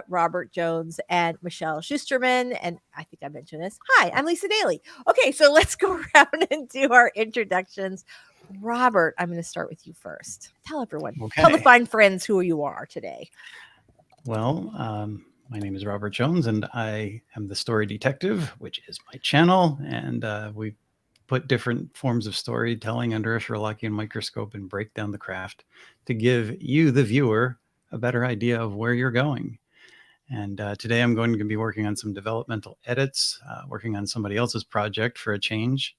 Robert Jones and Michelle Schusterman. And I think I mentioned this. Hi, I'm Lisa Daly. Okay, so let's go around and do our introductions. Robert, I'm going to start with you first. Tell everyone, tell the Okay. fine friends who you are today. Well, my name is Robert Jones, and I am the Story Detective, which is my channel. And we put different forms of storytelling under a Sherlockian microscope and break down the craft to give you, the viewer, a better idea of where you're going. And today I'm going to be working on some developmental edits, working on somebody else's project for a change.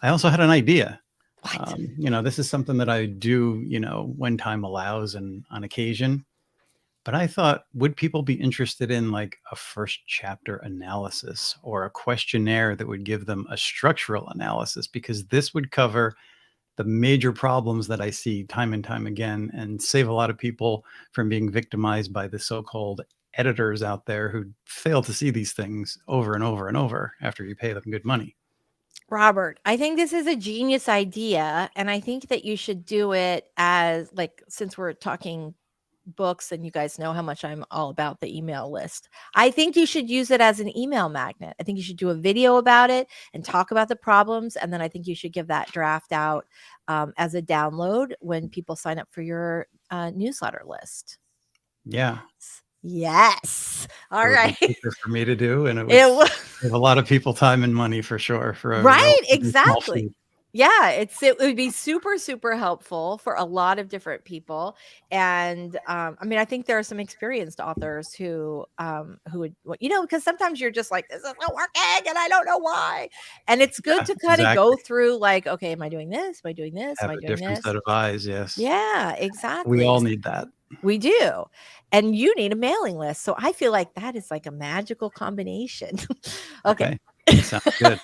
I also had an idea. What? This is something that I do, when time allows and on occasion. But I thought, would people be interested in like a first chapter analysis or a questionnaire that would give them a structural analysis? Because this would cover the major problems that I see time and time again and save a lot of people from being victimized by the so-called editors out there who fail to see these things over and over and over after you pay them good money. Robert, I think this is a genius idea. And I think that you should do it as, like, since we're talking books and you guys know how much I'm all about the email list. I think you should use it as an email magnet. I think you should do a video about it and talk about the problems. And then I think you should give that draft out as a download when people sign up for your newsletter list. Yeah. Yes. All It would right. be cheaper for me to do, and it would It was save a lot of people time and money for sure for a right. relatively small Exactly. fee. Yeah, it would be super, super helpful for a lot of different people. And I mean, I think there are some experienced authors who would, because sometimes you're just like, this isn't working and I don't know why. And it's good Yeah, to kind of exactly. go through like, okay, am I doing this? Am I doing this? Am Have I a doing different this? set of eyes, yes. Yeah, We exactly. all need that. We do. And you need a mailing list. So I feel like that is like a magical combination. Okay. Okay. Sounds good.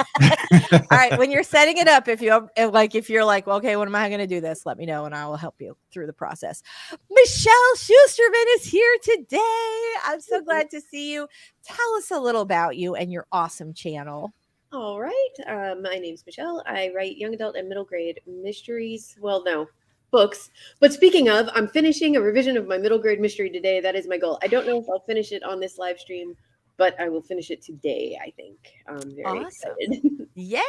All right. When you're setting it up, if you're like, well, okay, when am I going to do this? Let me know and I will help you through the process. Michelle Schusterman is here today. I'm so glad to see you. Tell us a little about you and your awesome channel. All right. My name's Michelle. I write young adult and middle grade mysteries. Well, no, books. But speaking of, I'm finishing a revision of my middle grade mystery today. That is my goal. I don't know if I'll finish it on this live stream, but I will finish it today, I think. I'm very excited. Yay.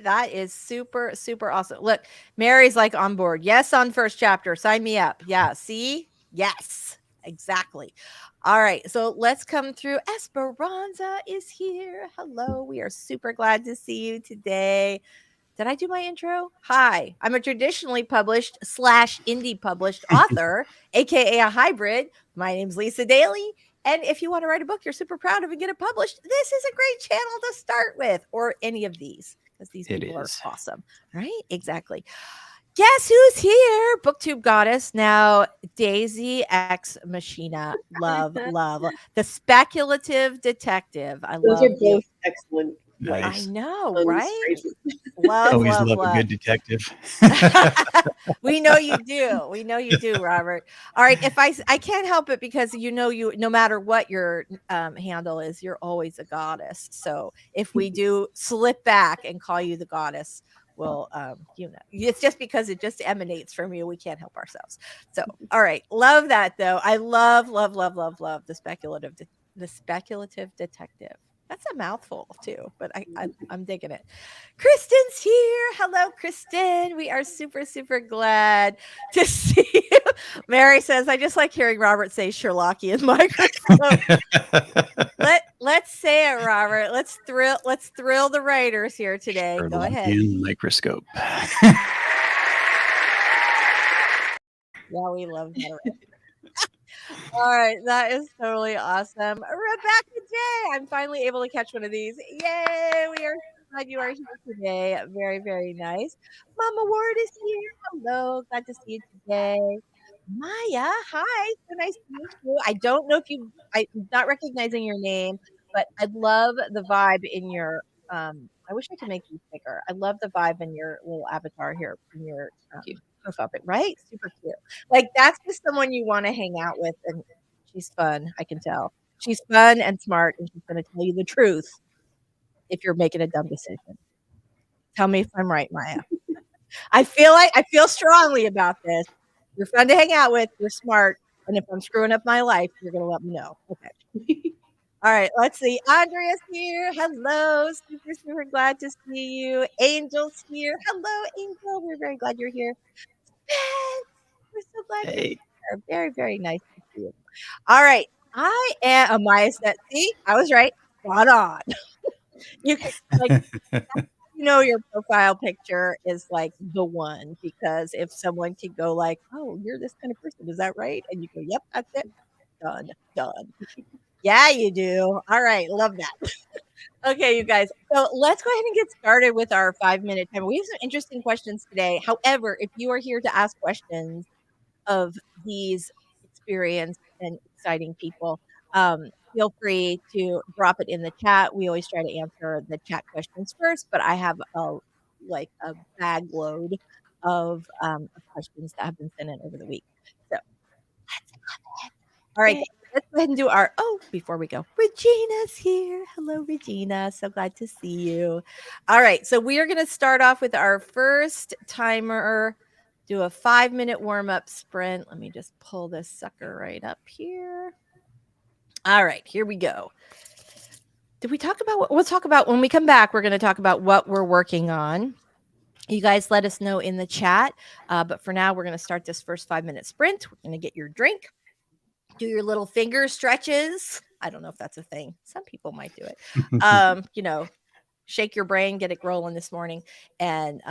That is super, super awesome. Look, Mary's like on board. Yes, on first chapter. Sign me up. Yeah. See? Yes. Exactly. All right. So let's come through. Esperanza is here. Hello. We are super glad to see you today. Did I do my intro? Hi, I'm a traditionally published / indie published author, aka a hybrid. My name's Lisa Daly. And if you want to write a book you're super proud of and get it published, this is a great channel to start with, or any of these, because these It people are is. awesome. Right? Exactly. Guess who's here? BookTube goddess. Now, Daisy X Machina. Love, love. The speculative detective. I Those love are you. both excellent. I Nice. know, right? phrases. Love, Always love, love a love. good detective. We know you do. We know you do, Robert. All right. If I can't help it because you, no matter what your handle is, you're always a goddess. So if we do slip back and call you the goddess, well, it's just because it just emanates from you. We can't help ourselves. So, all right. Love that though. I love, love, love, love, love the speculative detective. That's a mouthful too, but I'm digging it. Kristen's here. Hello, Kristen. We are super, super glad to see you. Mary says, I just like hearing Robert say Sherlockian microscope. Let's say it, Robert. Let's thrill the writers here today. Go ahead. Sherlockian microscope. Yeah, we love that. All right, that is totally awesome. Rebecca J, I'm finally able to catch one of these. Yay! We are so glad you are here today. Very, very nice. Mama Ward is here. Hello, glad to see you today. Maya, hi. So nice to meet you. I don't know if I'm not recognizing your name, but I love the vibe in your. I wish I could make you bigger. I love the vibe in your little avatar here in your profile pic, right? Super cute. Like that's just someone you want to hang out with, and she's fun. I can tell. She's fun and smart, and she's going to tell you the truth if you're making a dumb decision. Tell me if I'm right, Maya. I feel strongly about this. You're fun to hang out with. You're smart. And if I'm screwing up my life, you're going to let me know. Okay. All right, let's see. Andrea's here. Hello. Super, super glad to see you. Angel's here. Hello, Angel. We're very glad you're here. Spence, we're so glad you're Hey. here. Very, very nice to see you. All right. I am Amaya Set. See, I was right. Spot on. You can like your profile picture is like the one because if someone could go like, "Oh, you're this kind of person, is that right?" And you go, "Yep, that's it." Done, done. Yeah, you do. All right, love that. Okay, you guys. So let's go ahead and get started with our 5-minute time. We have some interesting questions today. However, if you are here to ask questions of these experienced and exciting people, feel free to drop it in the chat. We always try to answer the chat questions first, but I have a bag load of questions that have been sent in over the week. So all right, Yay. let's go ahead and do before we go, Regina's here. Hello, Regina. So glad to see you. All right, so we are going to start off with our first timer, do a 5-minute warm-up sprint. Let me just pull this sucker right up here. All right, here we go. Did we talk about we'll talk about when we come back, we're going to talk about what we're working on. You guys let us know in the chat. But for now, we're going to start this first 5-minute sprint. We're going to get your drink. Do your little finger stretches. I don't know if that's a thing. Some people might do it. Shake your brain, get it rolling this morning, and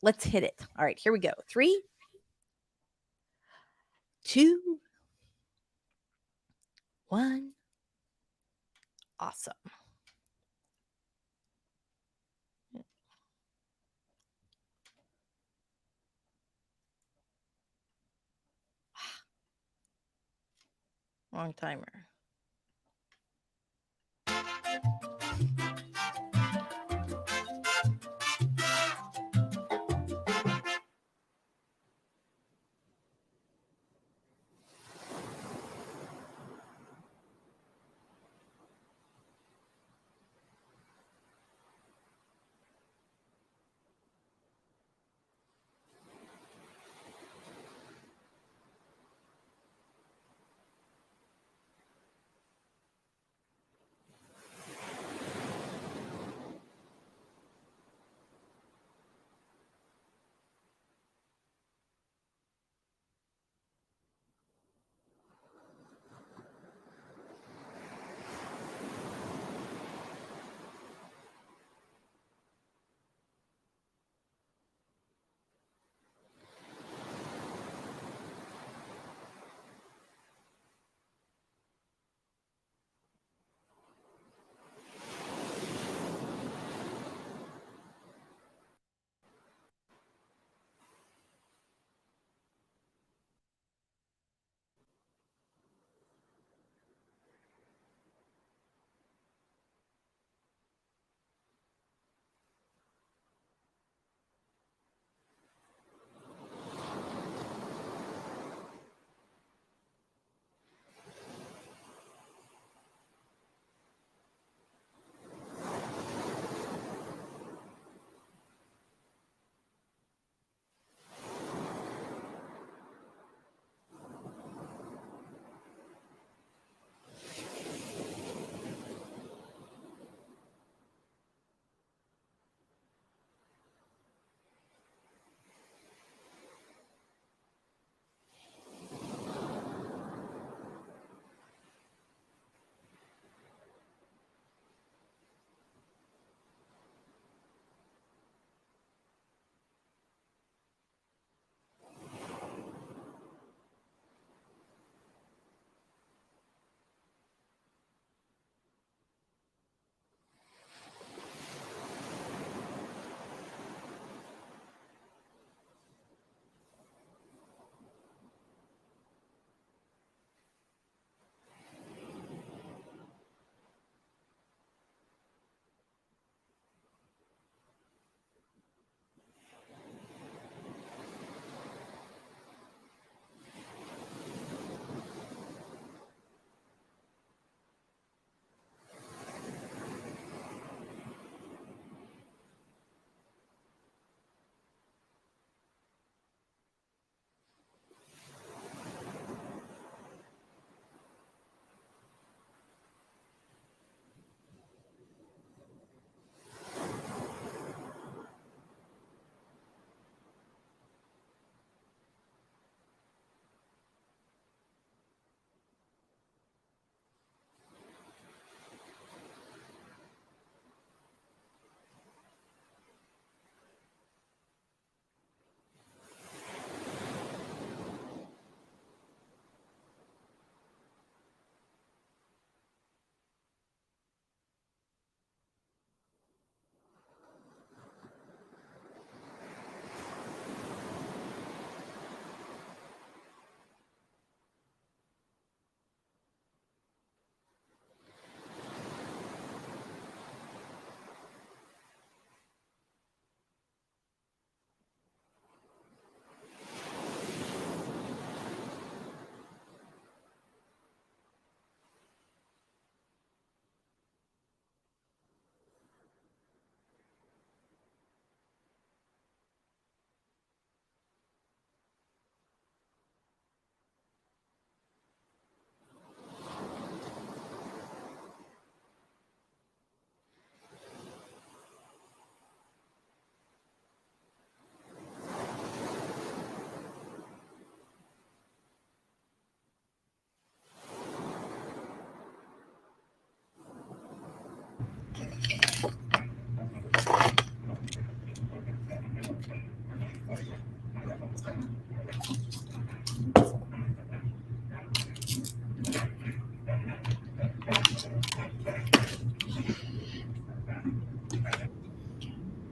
let's hit it. All right, here we go. 3, 2, 1. Awesome. Wrong timer.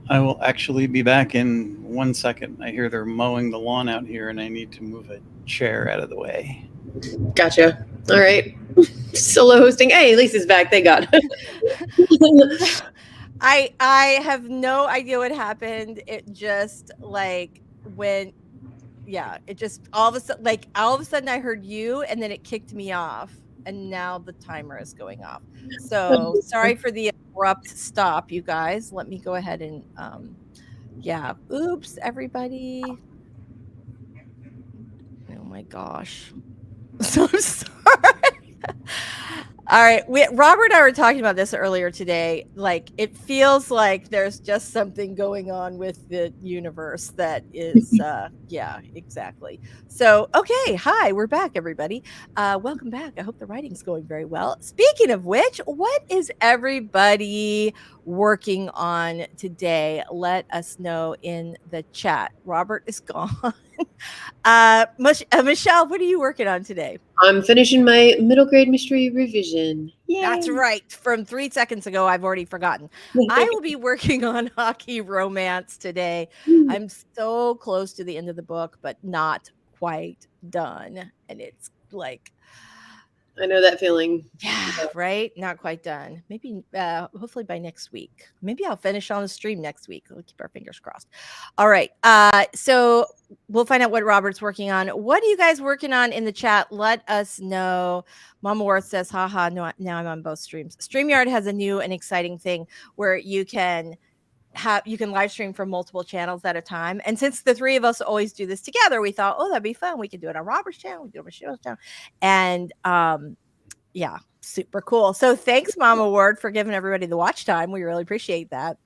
I will actually be back in 1 second. I hear they're mowing the lawn out here, and I need to move a chair out of the way. Gotcha. All right. Solo hosting. Hey, Lisa's back. Thank God. I have no idea what happened. It just like when it just all of a sudden I heard you and then it kicked me off and now the timer is going off. So sorry for the abrupt stop, you guys. Let me go ahead and oops, everybody. Oh my gosh. So I'm sorry. All right. Robert and I were talking about this earlier today. Like, it feels like there's just something going on with the universe that is, exactly. So, okay. Hi, we're back, everybody. Welcome back. I hope the writing's going very well. Speaking of which, what is everybody working on today? Let us know in the chat. Robert is gone. Michelle, what are you working on today? I'm finishing my middle grade mystery revision. Yay. That's right. From 3 seconds ago, I've already forgotten. I will be working on Hockey Romance today. I'm so close to the end of the book, but not quite done. And it's like, I know that feeling. yeah, right? Not quite done. Maybe, hopefully by next week. Maybe I'll finish on the stream next week. We'll keep our fingers crossed. All right. So we'll find out what Robert's working on. What are you guys working on in the chat? Let us know. Mama Worth says, haha, no, now I'm on both streams. StreamYard has a new and exciting thing where you can live stream from multiple channels at a time. And since the three of us always do this together, we thought, that'd be fun. We could do it on Robert's channel, we could do it on Michelle's channel. And super cool. So thanks, Mama Ward, for giving everybody the watch time. We really appreciate that.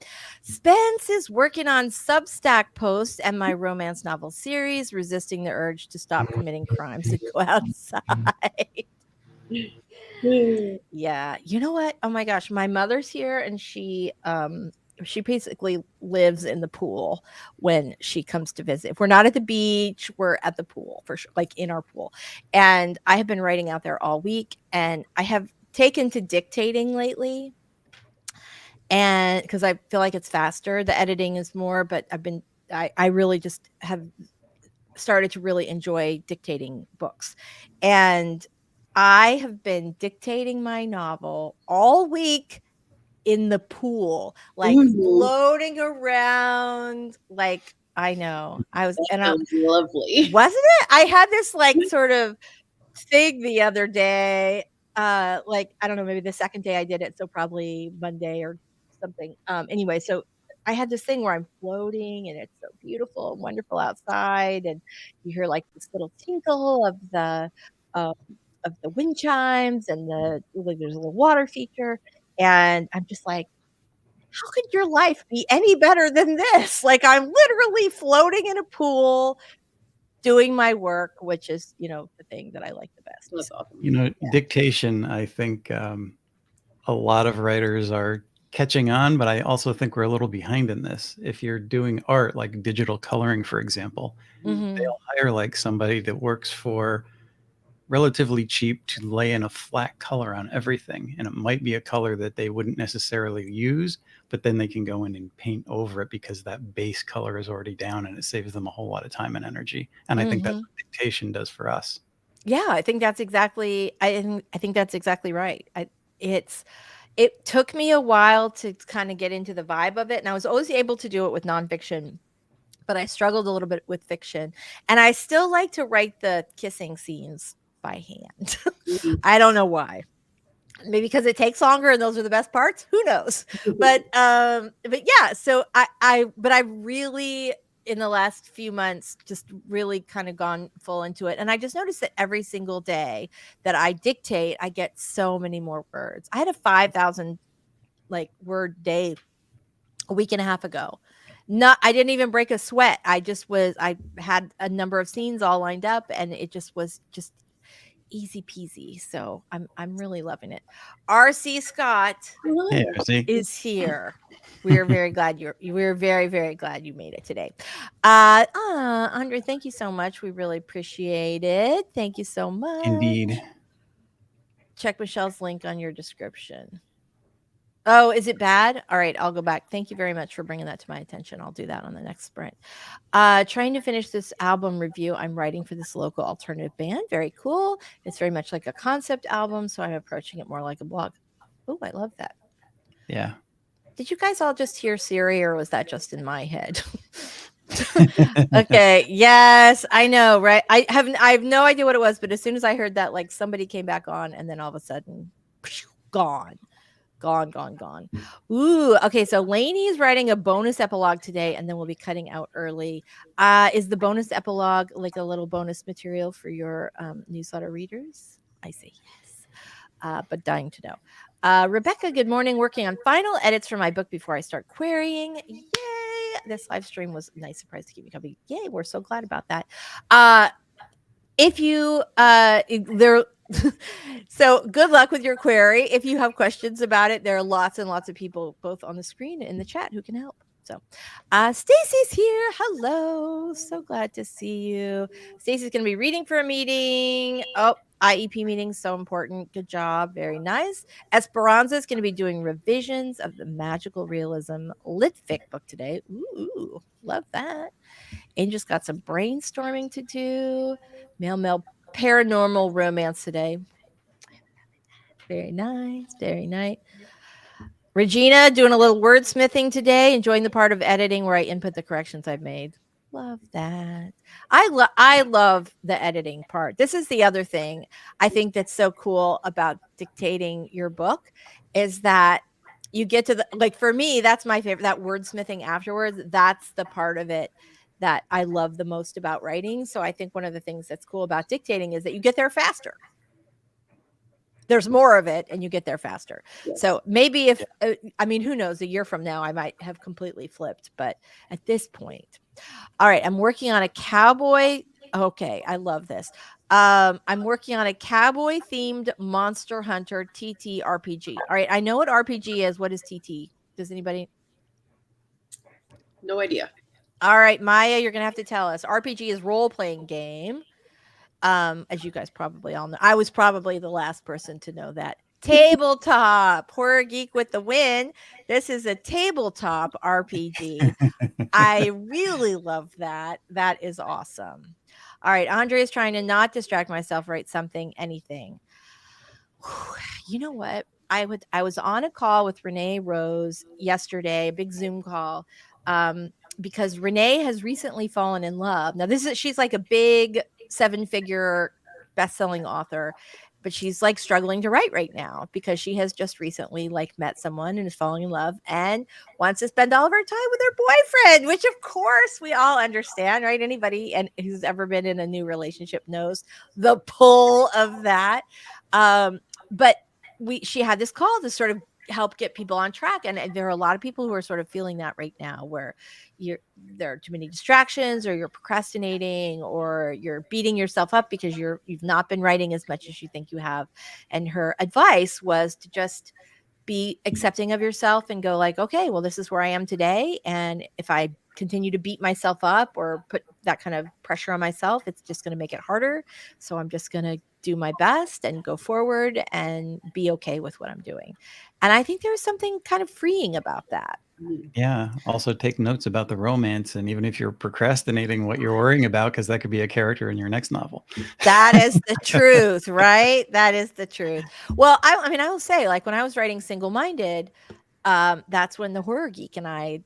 Spence is working on Substack posts and my romance novel series, resisting the urge to stop committing crimes and go outside. Yeah. You know what? Oh my gosh. My mother's here and she basically lives in the pool when she comes to visit. If we're not at the beach, we're at the pool for sure, like in our pool. And I have been writing out there all week and I have taken to dictating lately. And because I feel like it's faster, the editing is more, but I really just have started to really enjoy dictating books. And I have been dictating my novel all week in the pool, like floating around. Like, I know I was, and sounds lovely, wasn't it? I had this like sort of thing the other day. Like, I don't know, maybe the second day I did it, so probably Monday or something. Anyway, so I had this thing where I'm floating and it's so beautiful and wonderful outside, and you hear like this little tinkle of the wind chimes, and there's a little water feature, and I'm just like, how could your life be any better than this? Like, I'm literally floating in a pool doing my work, which is, the thing that I like the best. That's awesome. Dictation, I think a lot of writers are catching on, but I also think we're a little behind in this. If you're doing art, like digital coloring, for example, they'll hire like somebody that works for relatively cheap to lay in a flat color on everything. And it might be a color that they wouldn't necessarily use, but then they can go in and paint over it because that base color is already down and it saves them a whole lot of time and energy. And I think that's what dictation does for us. Yeah, I think that's exactly, I think that's exactly right. It took me a while to kind of get into the vibe of it. And I was always able to do it with nonfiction, but I struggled a little bit with fiction. And I still like to write the kissing scenes by hand. I don't know why. Maybe because it takes longer and those are the best parts. Who knows? But yeah, so I really, in the last few months, just really kind of gone full into it. And I just noticed that every single day that I dictate, I get so many more words. I had a 5,000 word day a week and a half ago. I didn't even break a sweat. I had a number of scenes all lined up and it just was just easy peasy. So I'm really loving it. RC Scott is here. We're very glad we're very, very glad you made it today. Andre, thank you so much. We really appreciate it. Thank you so much. Indeed. Check Michelle's link on your description. Oh, is it bad? All right, I'll go back. Thank you very much for bringing that to my attention. I'll do that on the next sprint. Trying to finish this album review I'm writing for this local alternative band. Very cool. It's very much like a concept album, so I'm approaching it more like a blog. Oh, I love that. Yeah. Did you guys all just hear Siri, or was that just in my head? Okay. Yes, I know, right? I have no idea what it was, but as soon as I heard that, like somebody came back on, and then all of a sudden, gone. Gone. Ooh, okay. So Lainey is writing a bonus epilogue today, and then we'll be cutting out early. Is the bonus epilogue like a little bonus material for your newsletter readers? I say yes, but dying to know. Rebecca, good morning. Working on final edits for my book before I start querying. Yay! This live stream was a nice surprise to keep me company. Yay! We're so glad about that. If you there. So good luck with your query. If you have questions about it, there are lots and lots of people both on the screen and in the chat who can help. So Stacy's here. Hello. So glad to see you. Stacy's going to be reading for a meeting. Oh, IEP meeting, so important. Good job. Very nice. Esperanza is going to be doing revisions of the Magical Realism Lit Fic book today. Ooh, love that. Angel's got some brainstorming to do. Mail paranormal romance today. Very nice. Very nice. Regina doing a little wordsmithing today, enjoying the part of editing where I input the corrections I've made. Love that. I love the editing part. This is the other thing I think that's so cool about dictating your book is that you get to the, like, for me, that's my favorite, that wordsmithing afterwards. That's the part of it that I love the most about writing. So I think one of the things that's cool about dictating is that you get there faster. There's more of it and you get there faster. Yeah. So maybe if, I mean, who knows, a year from now, I might have completely flipped, but at this point, all right, I'm working on a cowboy. Okay. I love this. I'm working on a cowboy themed Monster Hunter TT RPG. All right. I know what RPG is. What is TT? Does anybody? No idea. All right, Maya, you're going to have to tell us. RPG is role-playing game. As you guys probably all know, I was probably the last person to know that. Tabletop, Horror Geek with the win. This is a tabletop RPG. I really love that. That is awesome. All right, Andre is trying to not distract myself, write something, anything. You know what? I was on a call with Renee Rose yesterday, a big Zoom call, because Renee has recently fallen in love. Now, she's like a big 7-figure best-selling author, but she's like struggling to write right now because she has just recently like met someone and is falling in love and wants to spend all of her time with her boyfriend, which of course we all understand, right? Anybody who's ever been in a new relationship knows the pull of that. But she had this call to sort of help get people on track, and there are a lot of people who are sort of feeling that right now, where there are too many distractions, or you're procrastinating, or you're beating yourself up because you've not been writing as much as you think you have. And her advice was to just be accepting of yourself and go like, okay, well, this is where I am today, and if I continue to beat myself up or put that kind of pressure on myself, it's just going to make it harder. So I'm just going to do my best and go forward and be okay with what I'm doing. And I think there's something kind of freeing about that. Yeah. Also take notes about the romance. And even if you're procrastinating what you're worrying about, because that could be a character in your next novel. That is the truth, right? That is the truth. Well, I mean, I will say, like, when I was writing Single Minded, that's when the Horror Geek and I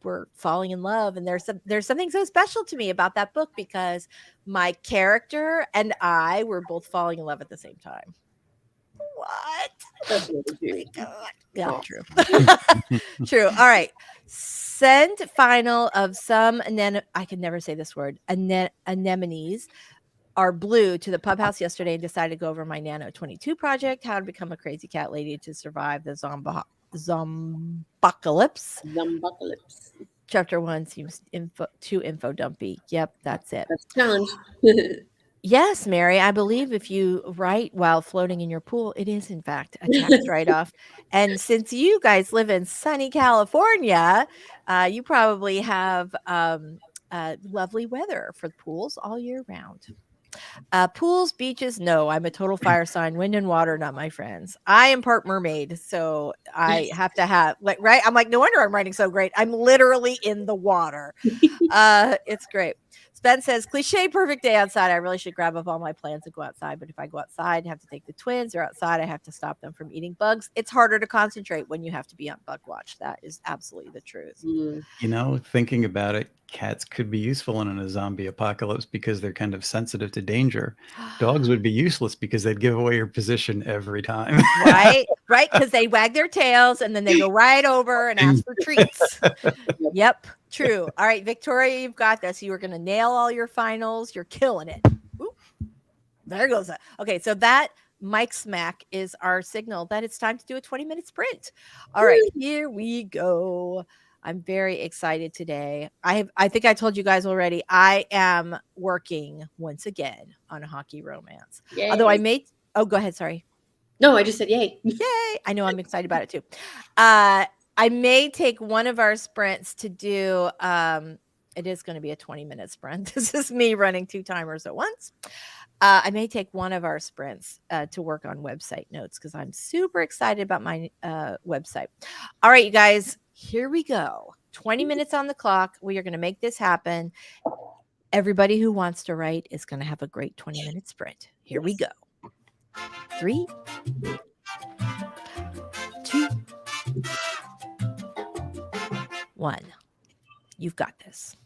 were falling in love, and there's something so special to me about that book because my character and I were both falling in love at the same time. What? That's really true. Yeah, true. True. All right. Send final of some I can never say this word. Anemones are blue to the pub house yesterday and decided to go over my Nano 22 project, how to become a crazy cat lady to survive the Zombocalypse. Chapter 1 seems too info dumpy. Yep, that's it. That's a challenge. Yes, Mary, I believe if you write while floating in your pool, it is in fact a tax write-off. And since you guys live in sunny California, you probably have lovely weather for pools all year round. Pools, beaches, no. I'm a total fire sign. Wind and water, not my friends. I am part mermaid, so I have to have like right. I'm like, no wonder I'm writing so great. I'm literally in the water. It's great. Spence says, cliche perfect day outside. I really should grab up all my plans and go outside. But if I go outside, I have to take the twins, or outside, I have to stop them from eating bugs. It's harder to concentrate when you have to be on bug watch. That is absolutely the truth. Mm. You know, thinking about it, cats could be useful in a zombie apocalypse because they're kind of sensitive to danger. Dogs would be useless because they'd give away your position every time. Right, right, because they wag their tails and then they go right over and ask for treats. Yep, true. All right, Victoria, you've got this. You are going to nail all your finals. You're killing it. Oop. There goes that. Okay, so that mic smack is our signal that it's time to do a 20-minute sprint. All right, here we go. I'm very excited today. I think I told you guys already, I am working once again on a hockey romance. Yay. Although I made go ahead, sorry. No, I just said yay. Yay. I know I'm excited about it too. I may take one of our sprints to do it is going to be a 20-minute sprint. This is me running 2 timers at once. I may take one of our sprints to work on website notes because I'm super excited about my website. All right, you guys, here we go. 20 minutes on the clock. We are going to make this happen. Everybody who wants to write is going to have a great 20-minute sprint. Here we go. 3, 2, 1. You've got this.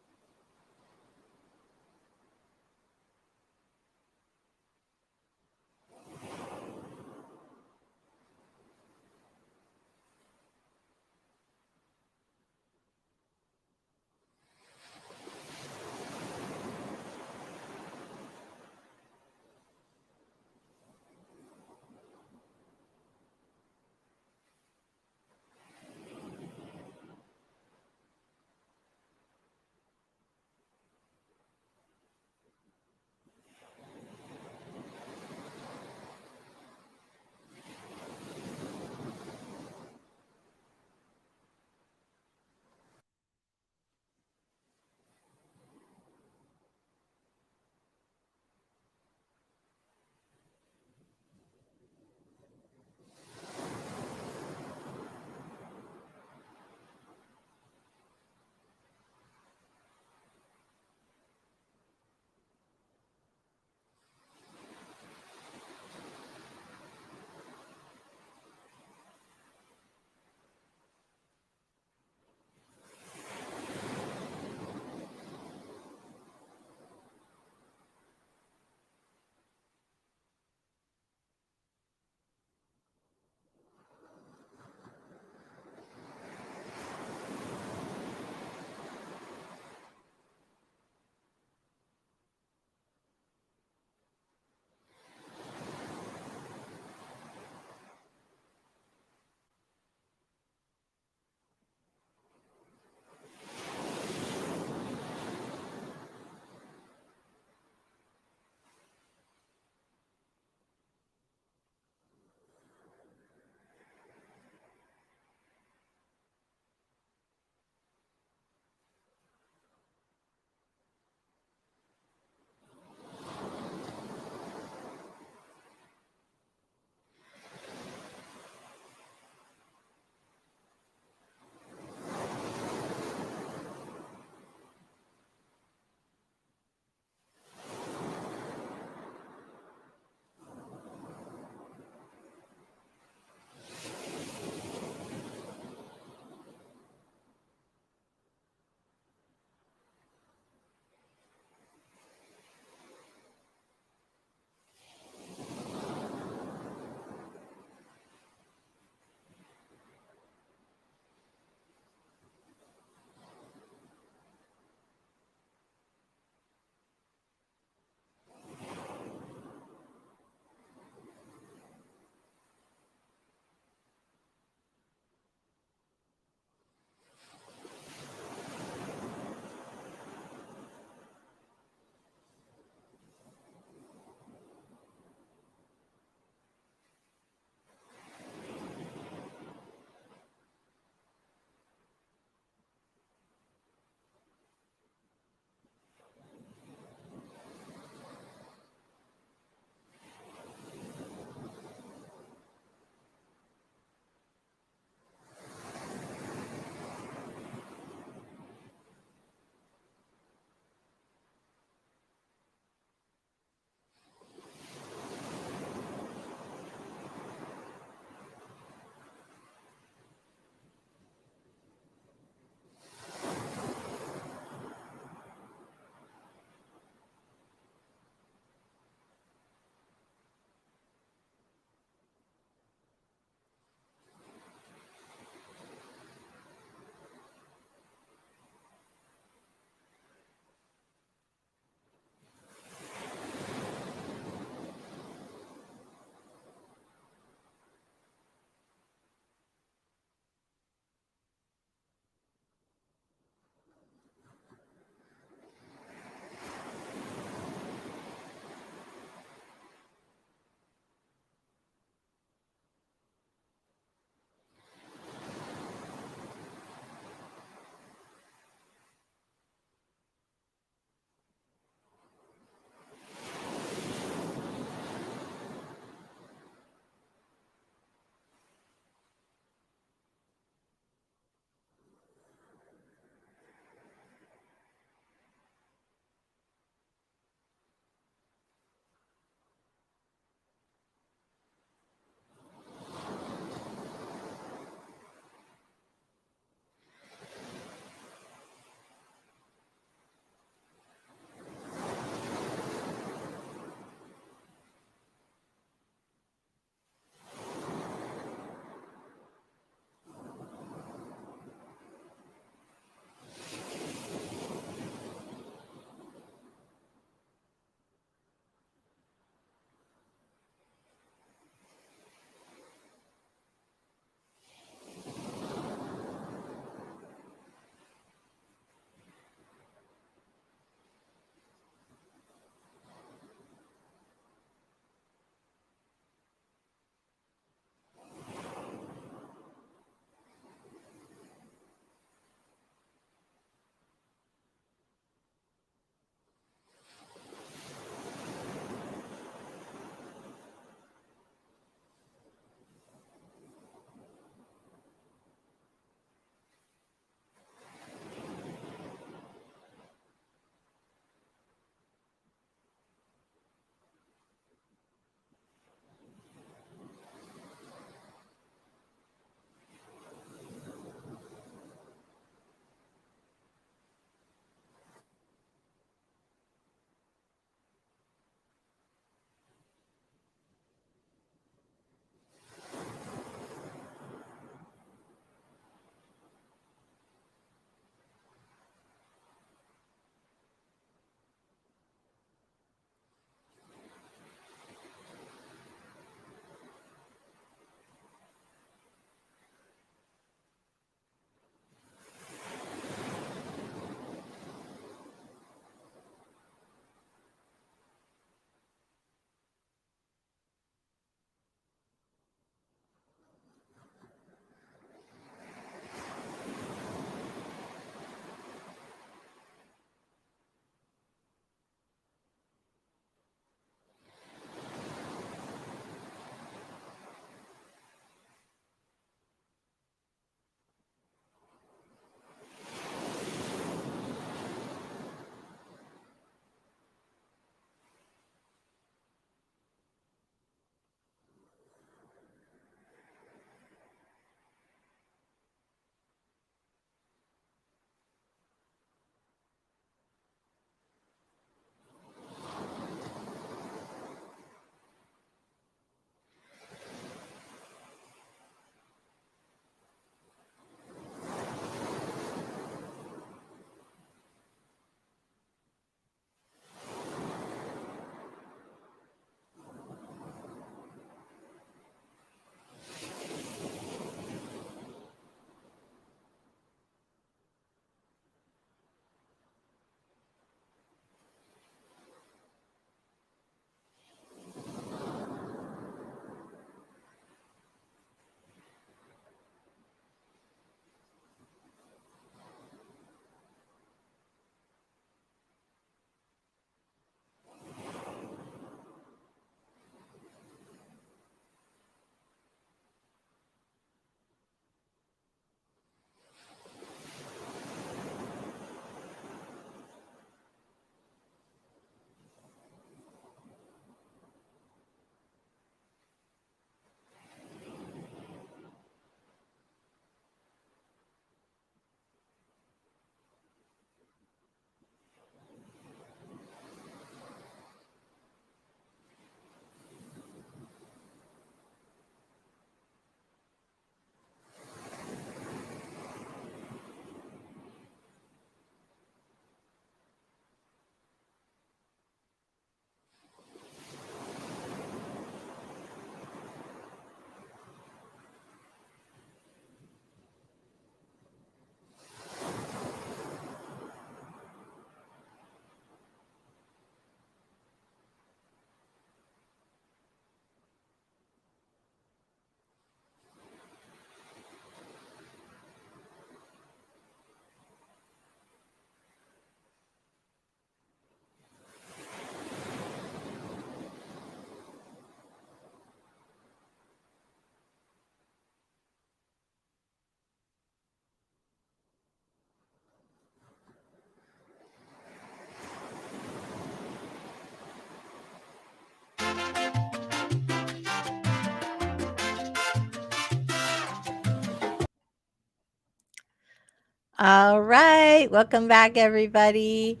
All right. Welcome back, everybody.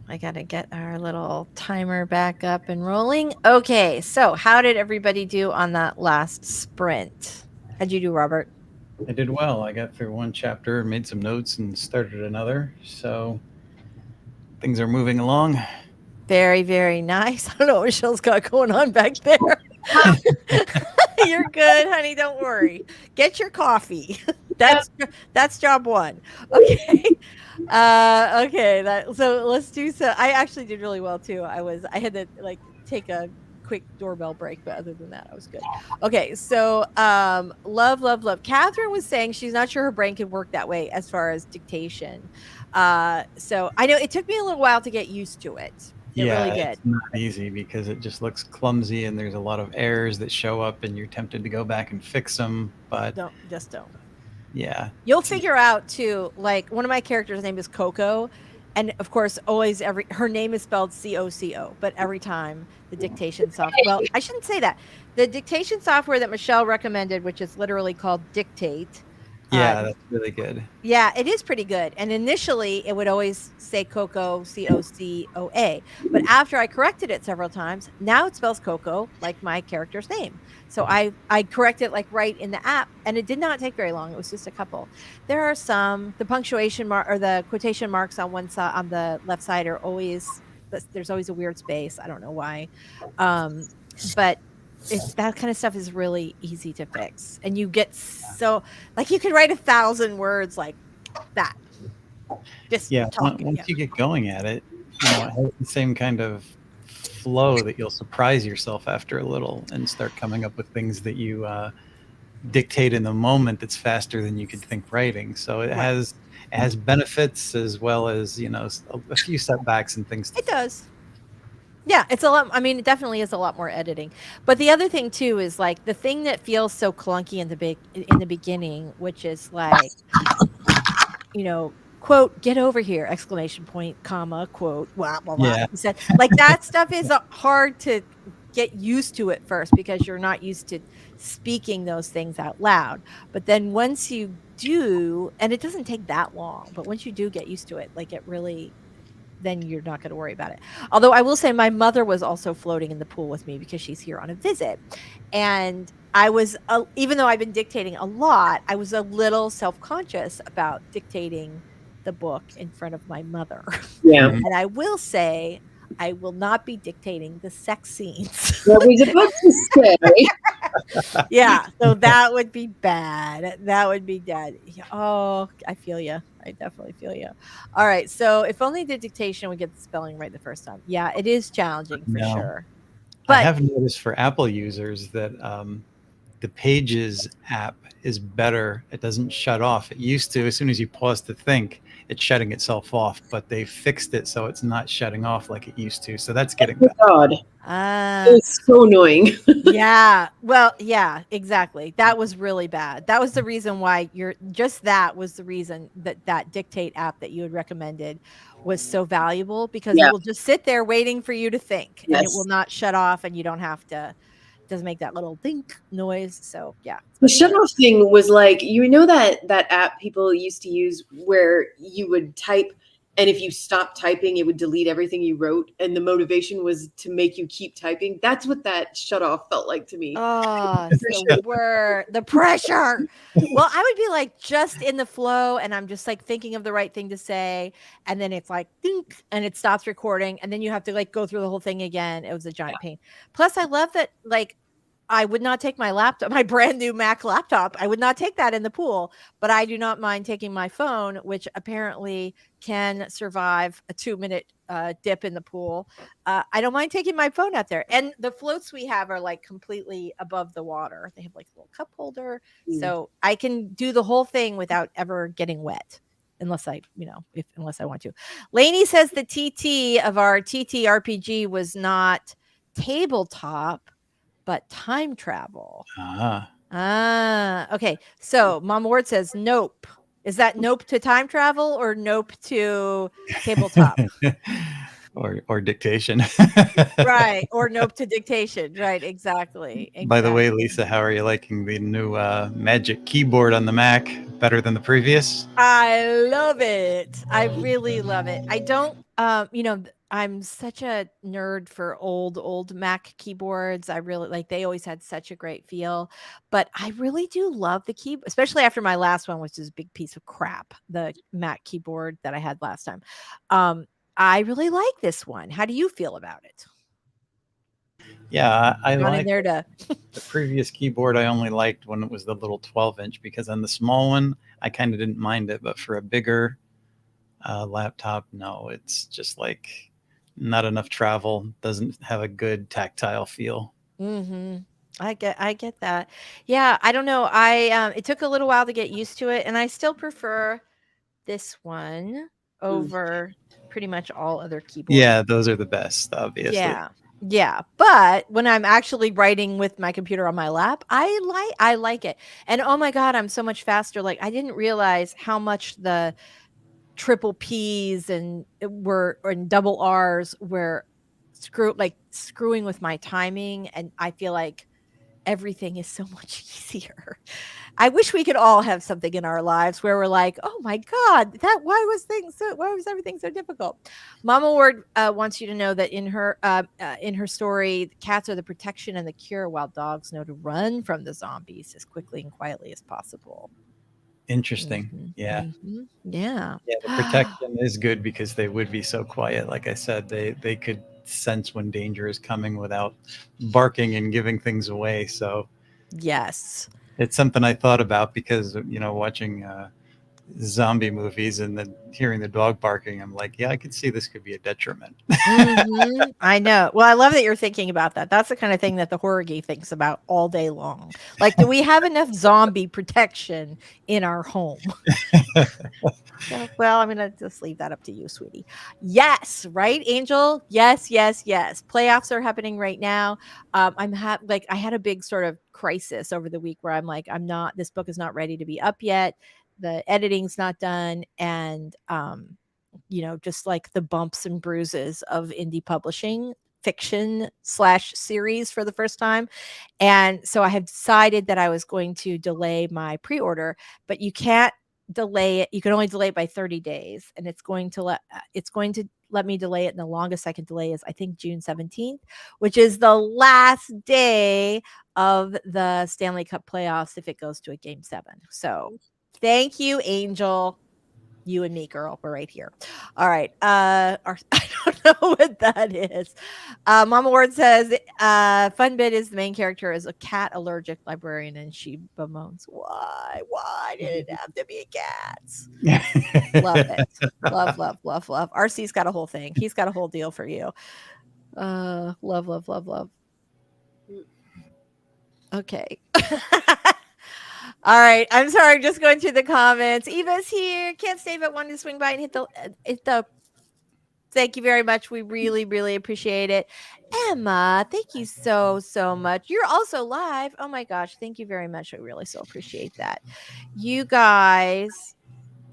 I got to get our little timer back up and rolling. Okay. So, how did everybody do on that last sprint? How'd you do, Robert? I did well. I got through one chapter, made some notes, and started another. So things are moving along. Very, very nice. I don't know what Michelle's got going on back there. You're good, honey. Don't worry. Get your coffee. That's job one. Okay. Okay. So let's do so. I actually did really well too. I had to like take a quick doorbell break, but other than that, I was good. Okay. So love. Catherine was saying she's not sure her brain could work that way as far as dictation. So I know it took me a little while to get used to it. It really did. It's not easy because it just looks clumsy and there's a lot of errors that show up and you're tempted to go back and fix them. But Don't. yeah, You'll figure out too, like one of my characters' name is Coco. And of course, always her name is spelled Coco, but every time the dictation software, well, I shouldn't say that. The dictation software that Michelle recommended, which is literally called Dictate. that's really good. Yeah, it is pretty good. And initially, it would always say Coco, Cocoa. But after I corrected it several times, now it spells Coco like my character's name. So I corrected it like right in the app, and it did not take very long. It was just a couple. There are the punctuation mark or the quotation marks on one side, on the left side, are always, there's always a weird space. I don't know why. But that kind of stuff is really easy to fix, and you get so like you could write 1,000 words like that. Just talking. Once you get going at it, it has the same kind of flow that you'll surprise yourself after a little and start coming up with things that you dictate in the moment that's faster than you could think writing. So it has benefits as well as a few setbacks and things. It does. Yeah, it's a lot. I mean, it definitely is a lot more editing. But the other thing too is like the thing that feels so clunky in the beginning, which is like, quote, get over here, exclamation point, comma, quote, blah, blah, blah. Yeah. He said, like that stuff is hard to get used to at first because you're not used to speaking those things out loud. But then once you do, and it doesn't take that long, but once you do get used to it, like it really, then you're not going to worry about it. Although I will say my mother was also floating in the pool with me because she's here on a visit. And I was, even though I've been dictating a lot, I was a little self-conscious about dictating the book in front of my mother. Yeah. And I will say, I will not be dictating the sex scenes. What was about to say? Yeah. So that would be bad. That would be dead. Oh, I feel you. I definitely feel you. All right. So if only the dictation would get the spelling right the first time. Yeah, it is challenging for sure. But I have noticed for Apple users that the Pages app is better. It doesn't shut off. It used to, as soon as you pause to think, it's shutting itself off, but they fixed it so it's not shutting off like it used to. So that's getting better. God. It's so annoying. Yeah. Well, yeah, exactly. That was really bad. That was the reason why that was the reason that Dictate app that you had recommended was so valuable, because it will just sit there waiting for you to think, and it will not shut off, and you don't have to, doesn't make that little dink noise. So yeah. The shut off thing was like, that app people used to use where you would type, and if you stopped typing, it would delete everything you wrote. And the motivation was to make you keep typing. That's what that shut off felt like to me. Oh, the pressure. Well, I would be like just in the flow, and I'm just like thinking of the right thing to say. And then it's like, dink, and it stops recording. And then you have to like go through the whole thing again. It was a giant pain. Plus, I love that, like, I would not take my laptop, my brand new Mac laptop. I would not take that in the pool, but I do not mind taking my phone, which apparently can survive a 2-minute dip in the pool. I don't mind taking my phone out there. And the floats we have are like completely above the water. They have like a little cup holder. So I can do the whole thing without ever getting wet. Unless I want to. Lainey says the TT of our TT RPG was not tabletop, but time travel. Okay. So Mom Ward says nope. Is that nope to time travel or nope to tabletop? or dictation. Right. Or nope to dictation. Right. Exactly. By the way, Lisa, how are you liking the new Magic keyboard on the Mac? better than the previous? I love it. I really love it. I don't, I'm such a nerd for old Mac keyboards. I really like, they always had such a great feel, but I really do love the keyboard, especially after my last one, which is a big piece of crap, the Mac keyboard that I had last time. I really like this one. How do you feel about it? Yeah, I Gone in like there to, the previous keyboard. I only liked when it was the little 12-inch, because on the small one, I kind of didn't mind it. But for a bigger laptop, no, it's just like not enough travel. Doesn't have a good tactile feel. mm-hmm. I get that. Yeah, I don't know. It took a little while to get used to it, and I still prefer this one over pretty much all other keyboards. Yeah, those are the best, obviously. Yeah. Yeah. But when I'm actually writing with my computer on my lap, I like it. And oh my God, I'm so much faster. Like I didn't realize how much the triple P's and double R's were screwing with my timing. And I feel like everything is so much easier. I wish we could all have something in our lives where we're like, oh my God, why was everything so difficult? Mama Ward wants you to know that in her story, cats are the protection and the cure, while dogs know to run from the zombies as quickly and quietly as possible. Interesting. Mm-hmm. Yeah. Mm-hmm. Yeah. Yeah, the protection is good because they would be so quiet. Like I said, they could sense when danger is coming without barking and giving things away. So Yes. it's something I thought about because, watching zombie movies and then hearing the dog barking, I'm like, yeah, I could see this could be a detriment. Mm-hmm. I know. Well, I love that you're thinking about that. That's the kind of thing that the horror geek thinks about all day long. Like, do we have enough zombie protection in our home? So, well, I'm gonna just leave that up to you, sweetie. Yes, right, Angel. Yes, yes, yes. Playoffs are happening right now. I had a big sort of crisis over the week where I'm like, this book is not ready to be up yet. The editing's not done, and just like the bumps and bruises of indie publishing fiction / series for the first time. And so I have decided that I was going to delay my pre-order, but you can't delay it. You can only delay it by 30 days, and it's going to let me delay it. And the longest I can delay is, I think, June 17th, which is the last day of the Stanley Cup playoffs if it goes to a game 7. So thank you, Angel. You and me, girl. We're right here. All right. I don't know what that is. Mama Ward says, fun bit is the main character is a cat allergic librarian, and she bemoans, why? Why did it have to be cats? Love it. Love, love, love, love. RC's got a whole thing. He's got a whole deal for you. Love, love, love, love. Okay. All right. I'm sorry. I'm just going through the comments. Eva's here. Can't stay, but wanted to swing by and hit the. Thank you very much. We really, really appreciate it. Emma, thank you so, so much. You're also live. Oh my gosh. Thank you very much. I really so appreciate that. You guys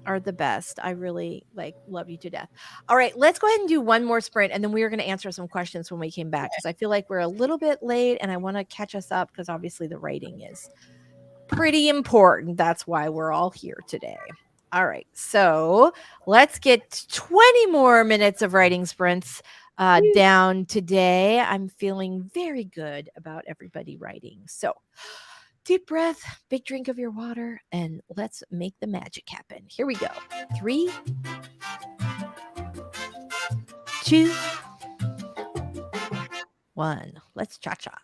are the best. I really love you to death. All right, let's go ahead and do one more sprint, and then we are going to answer some questions when we came back, because I feel like we're a little bit late and I want to catch us up, because obviously the writing is pretty important. That's why we're all here today. All right, so let's get 20 more minutes of writing sprints down today. I'm feeling very good about everybody writing. So deep breath, big drink of your water, and let's make the magic happen. Here we go. 3, 2, 1. Let's cha-cha.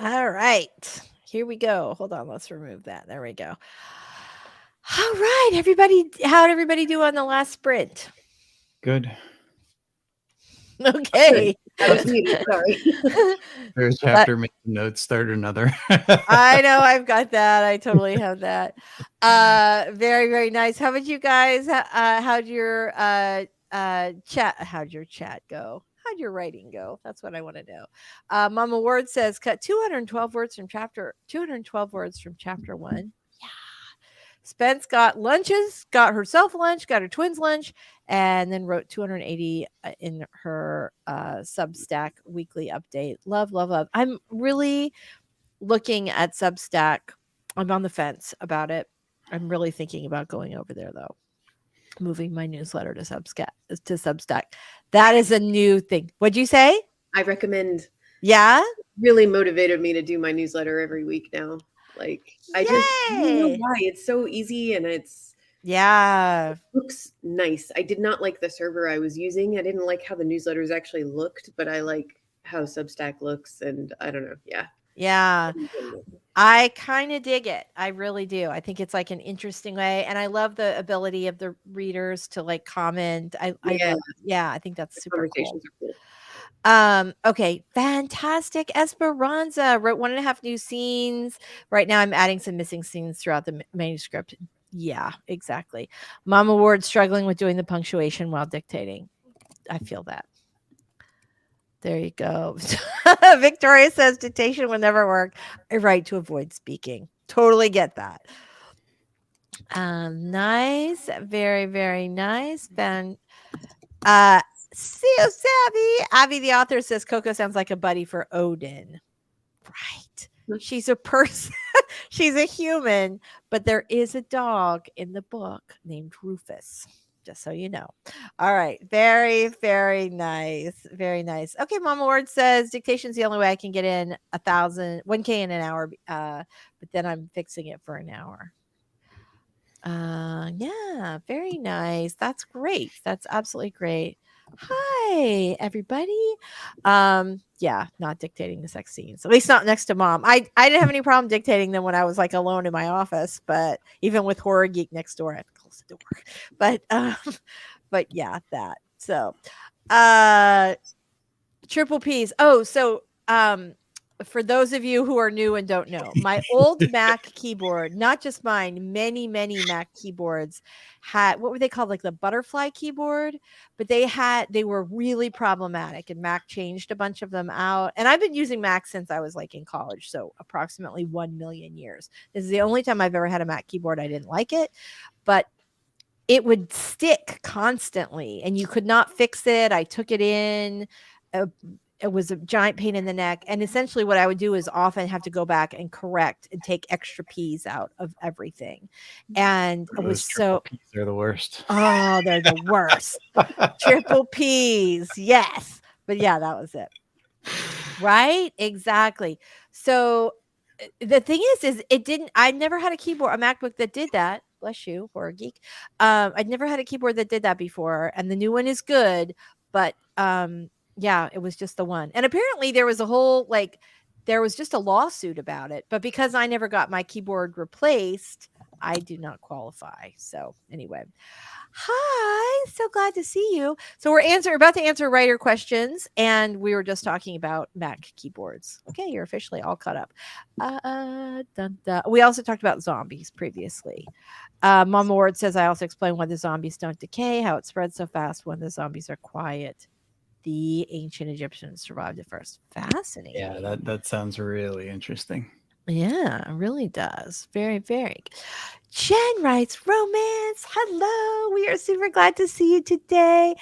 All right. Here we go. Hold on. Let's remove that. There we go. All right, everybody. How'd everybody do on the last sprint? Good. Okay. I was muted. Sorry. There's chapter, make the notes, start another. I know I've got that. I totally have that. Very, very nice. How about you guys? How'd your chat go? How'd your writing go? That's what I want to know. Mama Ward says cut 212 words from chapter 1. Yeah. Spence got lunches, got herself lunch, got her twins lunch, and then wrote 280 in her Substack weekly update. Love, love, love. I'm really looking at Substack. I'm on the fence about it. I'm really thinking about going over there though. Moving my newsletter to Substack. That is a new thing. What'd you say? I recommend. Yeah. Really motivated me to do my newsletter every week now. Like I don't know why. It's so easy and it looks nice. I did not like the server I was using. I didn't like how the newsletters actually looked, but I like how Substack looks, and I don't know. Yeah. I kind of dig it. I really do. I think it's like an interesting way. And I love the ability of the readers to like comment. I think that's super cool. Are cool. Okay. Fantastic. Esperanza wrote 1.5 new scenes. Right now I'm adding some missing scenes throughout the manuscript. Yeah, exactly. Mama Ward struggling with doing the punctuation while dictating. I feel that. There you go. Victoria says dictation will never work. I write to avoid speaking. Totally get that. Nice. Very, very nice. Ben. So savvy. Abby, the author, says Coco sounds like a buddy for Odin. Right. She's a person. She's a human, but there is a dog in the book named Rufus. Just so you know. All right. Very, very nice. Very nice. Okay. Mama Ward says dictation's the only way I can get in 1K in an hour. But then I'm fixing it for an hour. Yeah. Very nice. That's great. That's absolutely great. Hi, everybody. Yeah, not dictating the sex scenes. At least not next to mom. I didn't have any problem dictating them when I was like alone in my office, but even with Horror Geek next door, I have to close the door. But yeah, that. So triple P's. Oh, so for those of you who are new and don't know, my old Mac keyboard, not just mine, many Mac keyboards had, what were they called? Like the butterfly keyboard, but they were really problematic, and Mac changed a bunch of them out. And I've been using Mac since I was like in college. So approximately 1 million years. This is the only time I've ever had a Mac keyboard. I didn't like it, but it would stick constantly and you could not fix it. I took it in. It was a giant pain in the neck. And essentially what I would do is often have to go back and correct and take extra P's out of everything. And it was so... P's are the worst. Oh, they're the worst. Triple P's. Yes. But yeah, that was it. Right? Exactly. So the thing is I never had a MacBook that did that. Bless you, Horror Geek. I'd never had a keyboard that did that before. And the new one is good, but yeah, it was just the one. And apparently there was there was just a lawsuit about it. But because I never got my keyboard replaced, I do not qualify. So anyway, hi, so glad to see you. So we're about to answer writer questions, and we were just talking about Mac keyboards. Okay, you're officially all caught up. We also talked about zombies previously. Mama Ward says I also explained why the zombies don't decay, how it spreads so fast when the zombies are quiet. The ancient Egyptians survived it first. Fascinating. Yeah, that sounds really interesting. Yeah, it really does. Very, very. Jen writes, romance. Hello. We are super glad to see you today.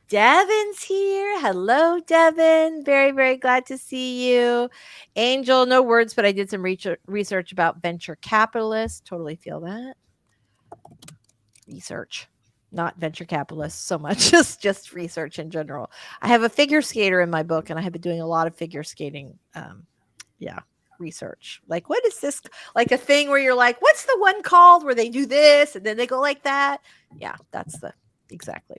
Devin's here. Hello, Devin. Very, very glad to see you. Angel, no words, but I did some research about venture capitalists. Totally feel that. Research. Not venture capitalists so much, just research in general. I have a figure skater in my book, and I have been doing a lot of figure skating. Research. Like, what is this? Like a thing where you're like, what's the one called where they do this and then they go like that? Yeah, that's exactly.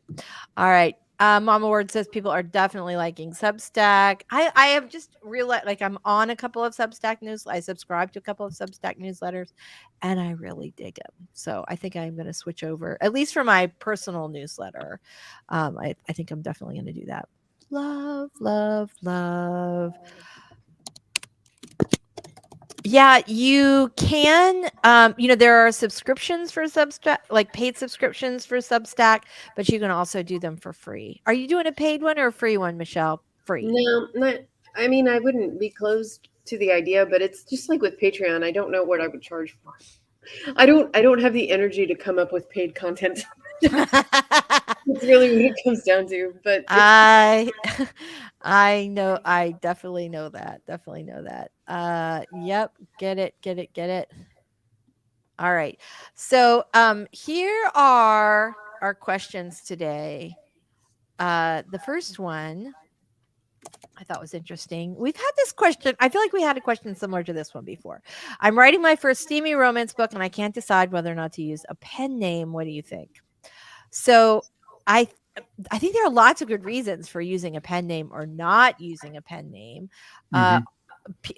All right. Mama Word says people are definitely liking Substack. I have just realized, like, I'm on a couple of Substack news. I subscribe to a couple of Substack newsletters, and I really dig them. So I think I'm going to switch over, at least for my personal newsletter. I think I'm definitely going to do that. Love, love, love. Yeah, you can. There are subscriptions for Substack, like paid subscriptions for Substack, but you can also do them for free. Are you doing a paid one or a free one, Michelle? Free. No, not. I mean, I wouldn't be closed to the idea, but it's just like with Patreon. I don't know what I would charge for. I don't have the energy to come up with paid content. That's really what it comes down to. But I I know, I definitely know that. Definitely know that. Yep, get it. All right. So here are our questions today. The first one I thought was interesting. We've had this question. I feel like we had a question similar to this one before. I'm writing my first steamy romance book and I can't decide whether or not to use a pen name. What do you think? So I I think there are lots of good reasons for using a pen name or not using a pen name. Uh,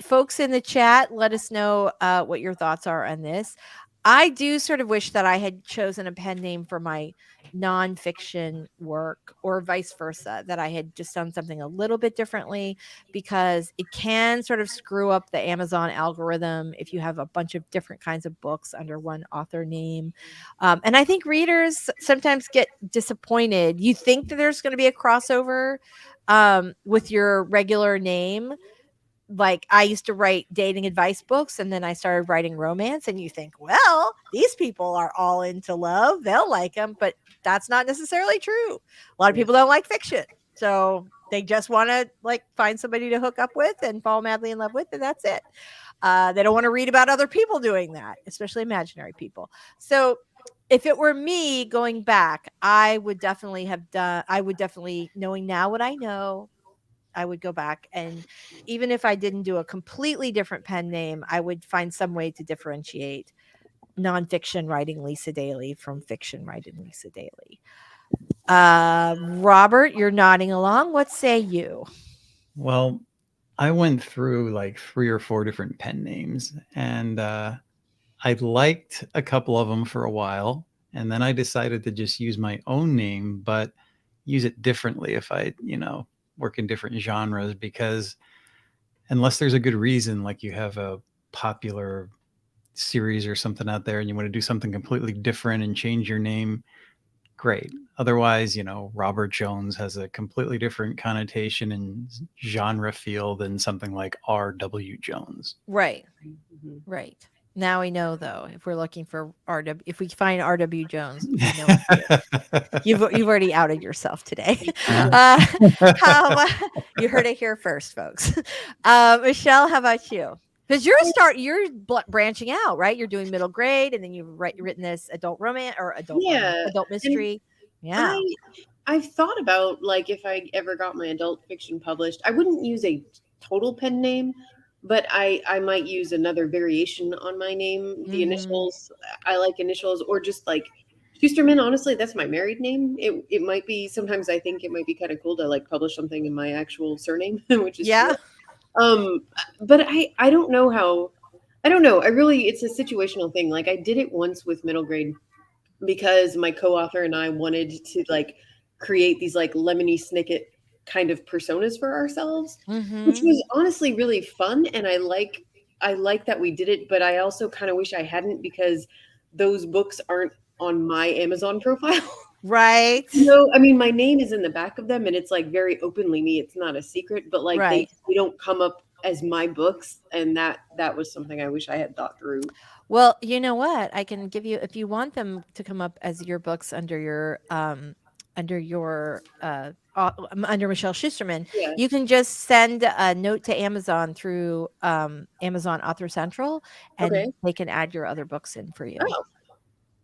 Folks in the chat, let us know what your thoughts are on this. I do sort of wish that I had chosen a pen name for my nonfiction work or vice versa, that I had just done something a little bit differently, because it can sort of screw up the Amazon algorithm if you have a bunch of different kinds of books under one author name. And I think readers sometimes get disappointed. You think that there's going to be a crossover with your regular name. Like, I used to write dating advice books and then I started writing romance, and you think, well, these people are all into love, they'll like them, but that's not necessarily true. A lot of people don't like fiction, so they just want to like find somebody to hook up with and fall madly in love with, and that's it. They don't want to read about other people doing that, especially imaginary people. So if it were me going back, I would definitely, knowing now what I know, I would go back, and even if I didn't do a completely different pen name, I would find some way to differentiate nonfiction writing Lisa Daly from fiction writing Lisa Daly. Robert, you're nodding along. What say you? Well, I went through like 3 or 4 different pen names, and I liked a couple of them for a while, and then I decided to just use my own name, but use it differently if I, work in different genres, because unless there's a good reason, like you have a popular series or something out there and you want to do something completely different and change your name, great. Otherwise, Robert Jones has a completely different connotation and genre feel than something like R.W. Jones. Right. Now we know, though, if we're looking for RW, if we find R.W. Jones, we know you've already outed yourself today. You heard it here first, folks. Michelle, how about you? Because you're branching out, right? You're doing middle grade, and then you've written this adult romance or adult mystery. Yeah. I've thought about, like, if I ever got my adult fiction published, I wouldn't use a total pen name, but I might use another variation on my name. The initials, I like initials, or just like Schusterman. Honestly, that's my married name. It might be, sometimes I think it might be kind of cool to like publish something in my actual surname, which is cool. But I don't know how. I don't know. It's a situational thing. Like, I did it once with middle grade because my co-author and I wanted to like create these like Lemony Snicket kind of personas for ourselves, which was honestly really fun. And I like that we did it, but I also kind of wish I hadn't, because those books aren't on my Amazon profile. Right. I mean, my name is in the back of them and it's like very openly me. It's not a secret, but like they don't come up as my books. And that was something I wish I had thought through. Well, you know what? I can give you, if you want them to come up as your books under your under Michelle Schusterman, you can just send a note to Amazon through Amazon Author Central, and they can add your other books in for you. Oh.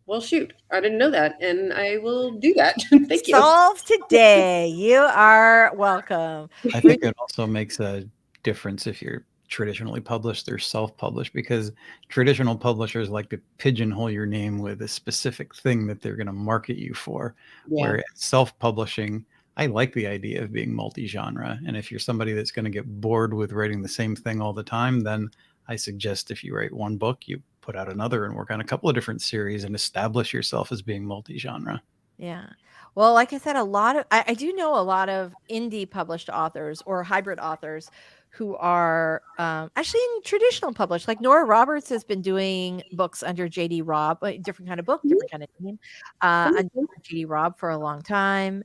Well, shoot, I didn't know that, and I will do that. Thank you. Solved today. You are welcome. I think it also makes a difference if you're traditionally published or self-published, because traditional publishers like to pigeonhole your name with a specific thing that they're going to market you for. Whereas self-publishing, I like the idea of being multi-genre. And if you're somebody that's going to get bored with writing the same thing all the time, then I suggest if you write one book, you put out another and work on a couple of different series and establish yourself as being multi-genre. Yeah. Well, like I said, I do know a lot of indie published authors or hybrid authors who are actually in traditional published. Like Nora Roberts has been doing books under JD Robb, a different kind of book, different kind of name, under JD Robb for a long time.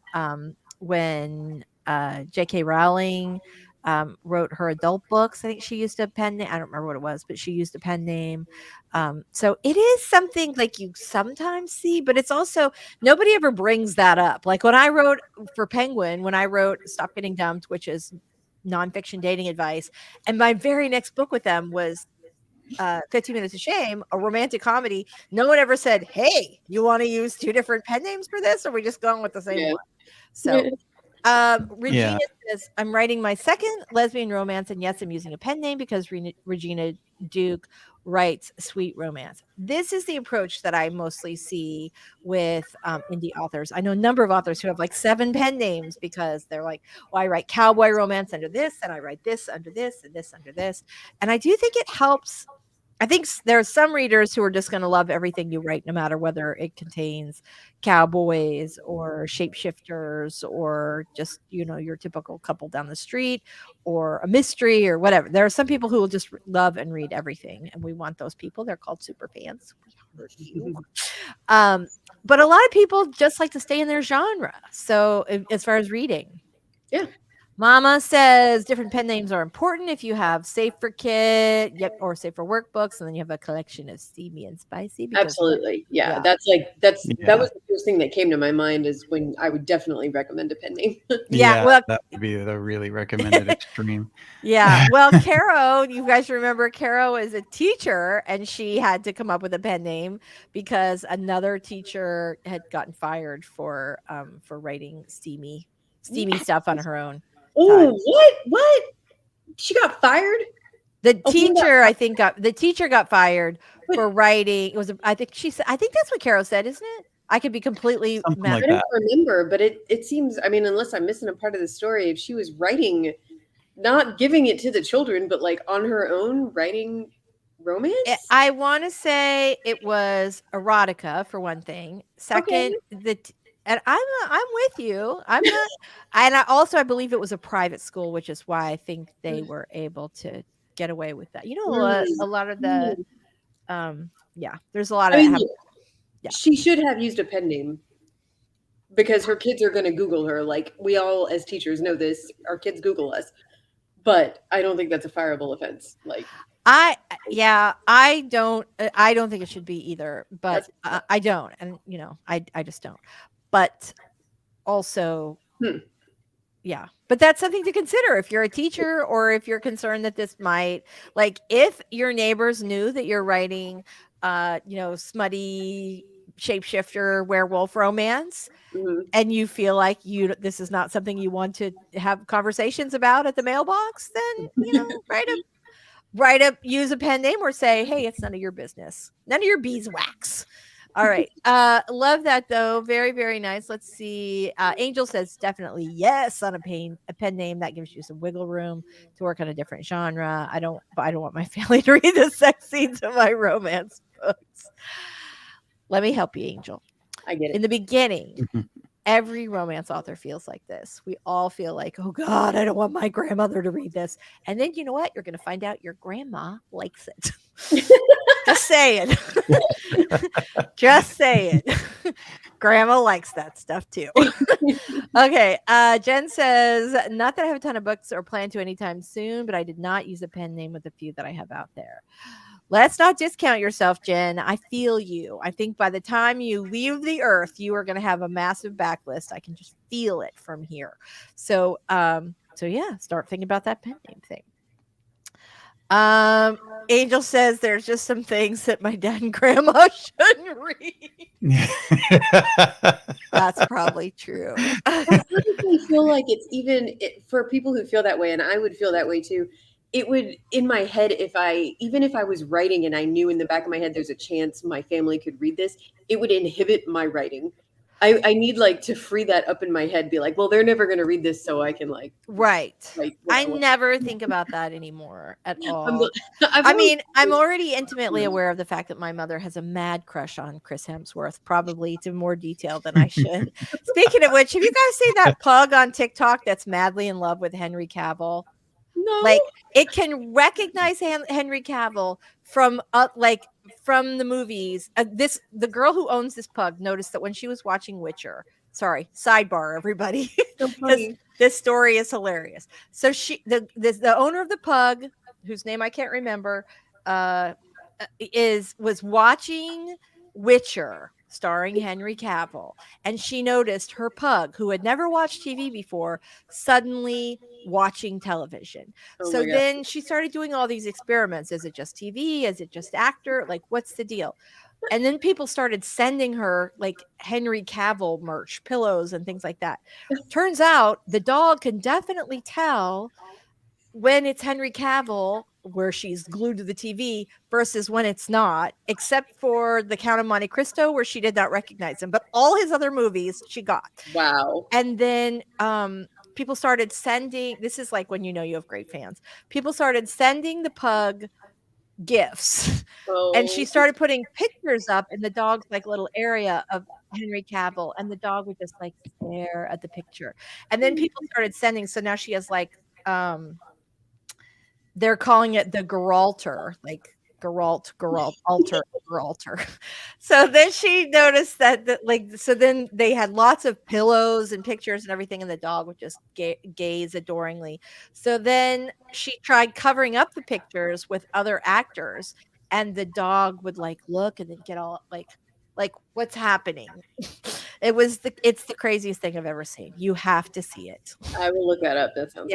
When J.K. Rowling wrote her adult books, I think she used a pen name. I don't remember what it was, but she used a pen name. So it is something like you sometimes see, but it's also nobody ever brings that up. Like when I wrote for Penguin, when I wrote Stop Getting Dumped, which is nonfiction dating advice, and my very next book with them was 15 Minutes of Shame, a romantic comedy. No one ever said, hey, you want to use two different pen names for this, or are we just going with the same one? So Regina says, I'm writing my second lesbian romance, and yes, I'm using a pen name because Regina Duke writes sweet romance. This is the approach that I mostly see with indie authors. I know a number of authors who have like 7 pen names because they're like, well, I write cowboy romance under this, and I write this under this, and this under this. And I do think it helps. I think there are some readers who are just going to love everything you write, no matter whether it contains cowboys or shapeshifters or just, your typical couple down the street or a mystery or whatever. There are some people who will just love and read everything, and we want those people. They're called super fans. We heard you. But a lot of people just like to stay in their genre. So as far as reading. Yeah. Mama says different pen names are important if you have Safe for Kid, or Safe for Work books, and then you have a collection of steamy and spicy. Absolutely. Yeah. That was the first thing that came to my mind is when I would definitely recommend a pen name. Well, that would be the really recommended extreme. Yeah. Well, Caro, you guys remember Caro is a teacher, and she had to come up with a pen name because another teacher had gotten fired for writing steamy stuff on her own. Oh, what? She got fired? The teacher, I think, got fired for writing. I think that's what Caro said, isn't it? I could be completely mad. I don't remember, but it seems, I mean, unless I'm missing a part of the story, if she was writing, not giving it to the children, but like on her own writing romance? I want to say it was erotica for one thing. Second, and I'm with you. I'm not, and I believe it was a private school, which is why I think they were able to get away with that. A lot of the, there's a lot of. She should have used a pen name because her kids are going to Google her. Like we all, as teachers, know this. Our kids Google us, but I don't think that's a fireable offense. Like. I don't think it should be either, but I don't, and I just don't. But also, but that's something to consider if you're a teacher or if you're concerned that this might, like, if your neighbors knew that you're writing, smutty shapeshifter werewolf romance, and you feel like this is not something you want to have conversations about at the mailbox, then write up, use a pen name, or say, hey, it's none of your business, none of your beeswax. All right. Love that though. Very, very nice. Let's see. Angel says definitely yes on a pen name that gives you some wiggle room to work on a different genre. I don't want my family to read the sex scenes of my romance books. Let me help you, Angel. I get it. In the beginning, every romance author feels like this. We all feel like, oh God, I don't want my grandmother to read this. And then you know what? You're going to find out your grandma likes it. Just saying. Just saying. Grandma likes that stuff too. Okay. Jen says, not that I have a ton of books or plan to anytime soon, but I did not use a pen name with a few that I have out there. Let's not discount yourself, Jen. I feel you. I think by the time you leave the earth, you are going to have a massive backlist. I can just feel it from here. So yeah, start thinking about that pen name thing. Angel says there's just some things that my dad and grandma shouldn't read. That's probably true. I feel like it's even for people who feel that way, and I would feel that way too. It would, in my head, even if I was writing and I knew in the back of my head there's a chance my family could read this, it would inhibit my writing I need like to free that up in my head, be like, well, they're never going to read this, so I can like Right. write what I I want. never think about that anymore at I'm all. the- I've I always- mean, I'm already intimately Yeah. aware of the fact that my mother has a mad crush on Chris Hemsworth, probably to more detail than I should. Speaking of which, have you guys seen that pug on TikTok that's madly in love with Henry Cavill? No. Like, it can recognize Henry Cavill from from the movies. The girl who owns this pug noticed that when she was watching Witcher. Sorry, sidebar, everybody. So Because funny. this story is hilarious. So the owner of the pug, whose name I can't remember, was watching Witcher starring Henry Cavill, and she noticed her pug, who had never watched TV before, suddenly watching television. Oh So my God. then she started doing all these experiments. Is it just TV? Is it just actor? Like, what's the deal? And then people started sending her like Henry Cavill merch, pillows and things like that. Turns out the dog can definitely tell when it's Henry Cavill, where she's glued to the TV, versus when it's not, except for The Count of Monte Cristo, where she did not recognize him. But all his other movies she got. Wow. And then people started sending, this is like when you know you have great fans. People started sending the pug gifts. Oh. And she started putting pictures up in the dog's like little area of Henry Cavill, and the dog would just like stare at the picture. And then people started sending, so now she has like they're calling it the Geralter, like Geralt, altar. So then she noticed that like, so then they had lots of pillows and pictures and everything, and the dog would just gaze adoringly. So then she tried covering up the pictures with other actors, and the dog would like look and then get all like what's happening. It's the craziest thing I've ever seen. You have to see it. I will look that up. That sounds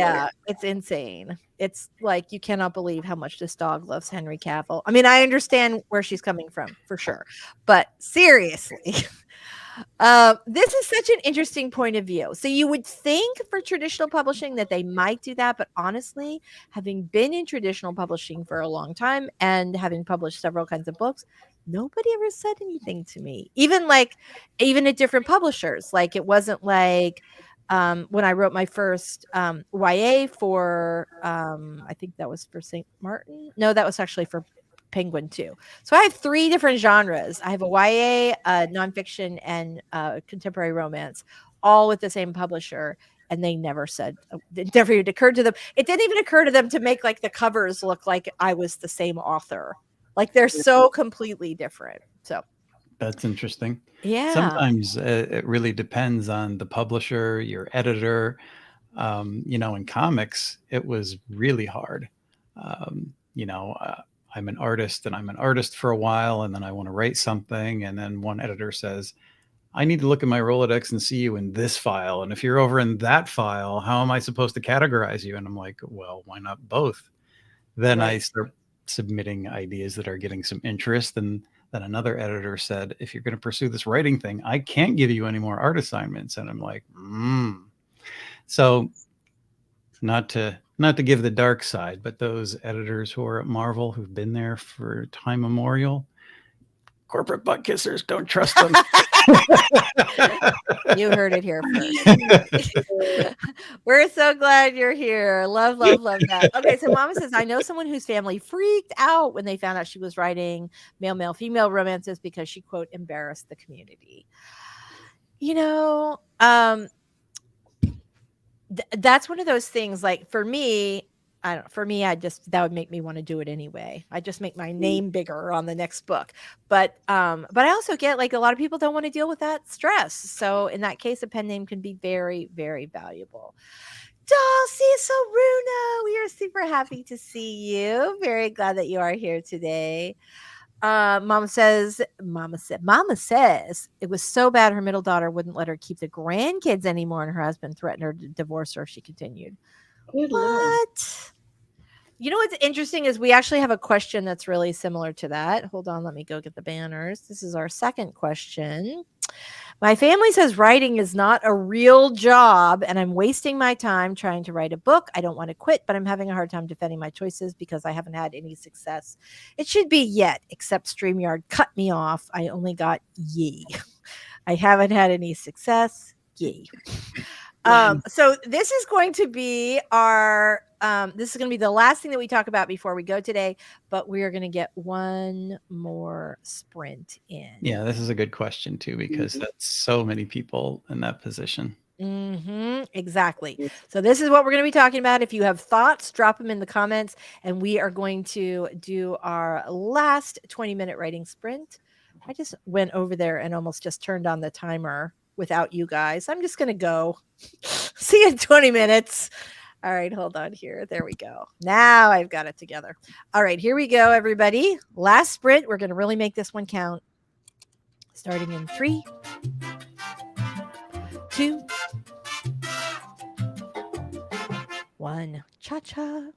It's insane. It's like you cannot believe how much this dog loves Henry Cavill. I mean, I understand where she's coming from for sure, but seriously, this is such an interesting point of view. So you would think for traditional publishing that they might do that, but honestly, having been in traditional publishing for a long time and having published several kinds of books, nobody ever said anything to me. Even at different publishers. Like, it wasn't like when I wrote my first YA for I think that was for St. Martin. No, that was actually for Penguin too. So I have 3 different genres. I have a YA, nonfiction, and contemporary romance, all with the same publisher. And they never said, it never even occurred to them. It didn't even occur to them to make like the covers look like I was the same author. Like, they're so completely different. So That's interesting. yeah. Sometimes it really depends on the publisher, your editor. In comics, it was really hard. I'm an artist, and I'm an artist for a while, and then I want to write something. And then one editor says, I need to look at my Rolodex and see you in this file. And if you're over in that file, how am I supposed to categorize you? And I'm like, well, why not both? Then I start submitting ideas that are getting some interest. And then another editor said, if you're going to pursue this writing thing, I can't give you any more art assignments. And I'm like, So not to give the dark side, but those editors who are at Marvel, who've been there for time immemorial, corporate butt kissers, don't trust them. You heard it here first. We're so glad you're here. Love that. Okay, so Mama says, I know someone whose family freaked out when they found out she was writing male, female romances because she, quote, embarrassed the community. That's one of those things, like, for me, that would make me want to do it anyway. I just make my name bigger on the next book. But I also get, like, a lot of people don't want to deal with that stress. So in that case, a pen name can be very, very valuable. Dulcie Saruna, we are super happy to see you. Very glad that you are here today. Mama says it was so bad her middle daughter wouldn't let her keep the grandkids anymore, and her husband threatened her to divorce her if she continued. Good Lord. What? You know what's interesting is we actually have a question that's really similar to that. Hold on, let me go get the banners. This is our second question. My family says writing is not a real job, and I'm wasting my time trying to write a book. I don't want to quit, but I'm having a hard time defending my choices because I haven't had any success. It should be yet, except StreamYard cut me off. I only got ye. I haven't had any success. Yay. So this is going to be our this is going to be the last thing that we talk about before we go today, but we are going to get one more sprint in. Yeah, this is a good question too, because that's so many people in that position. Exactly. So this is what we're going to be talking about. If you have thoughts, drop them in the comments, and we are going to do our last 20-minute writing sprint. I just went over there and almost just turned on the timer without you guys. I'm just going to go. See you in 20 minutes. All right, hold on here. There we go. Now I've got it together. All right, here we go, everybody. Last sprint. We're going to really make this one count. Starting in 3, 2, 1. Cha-cha.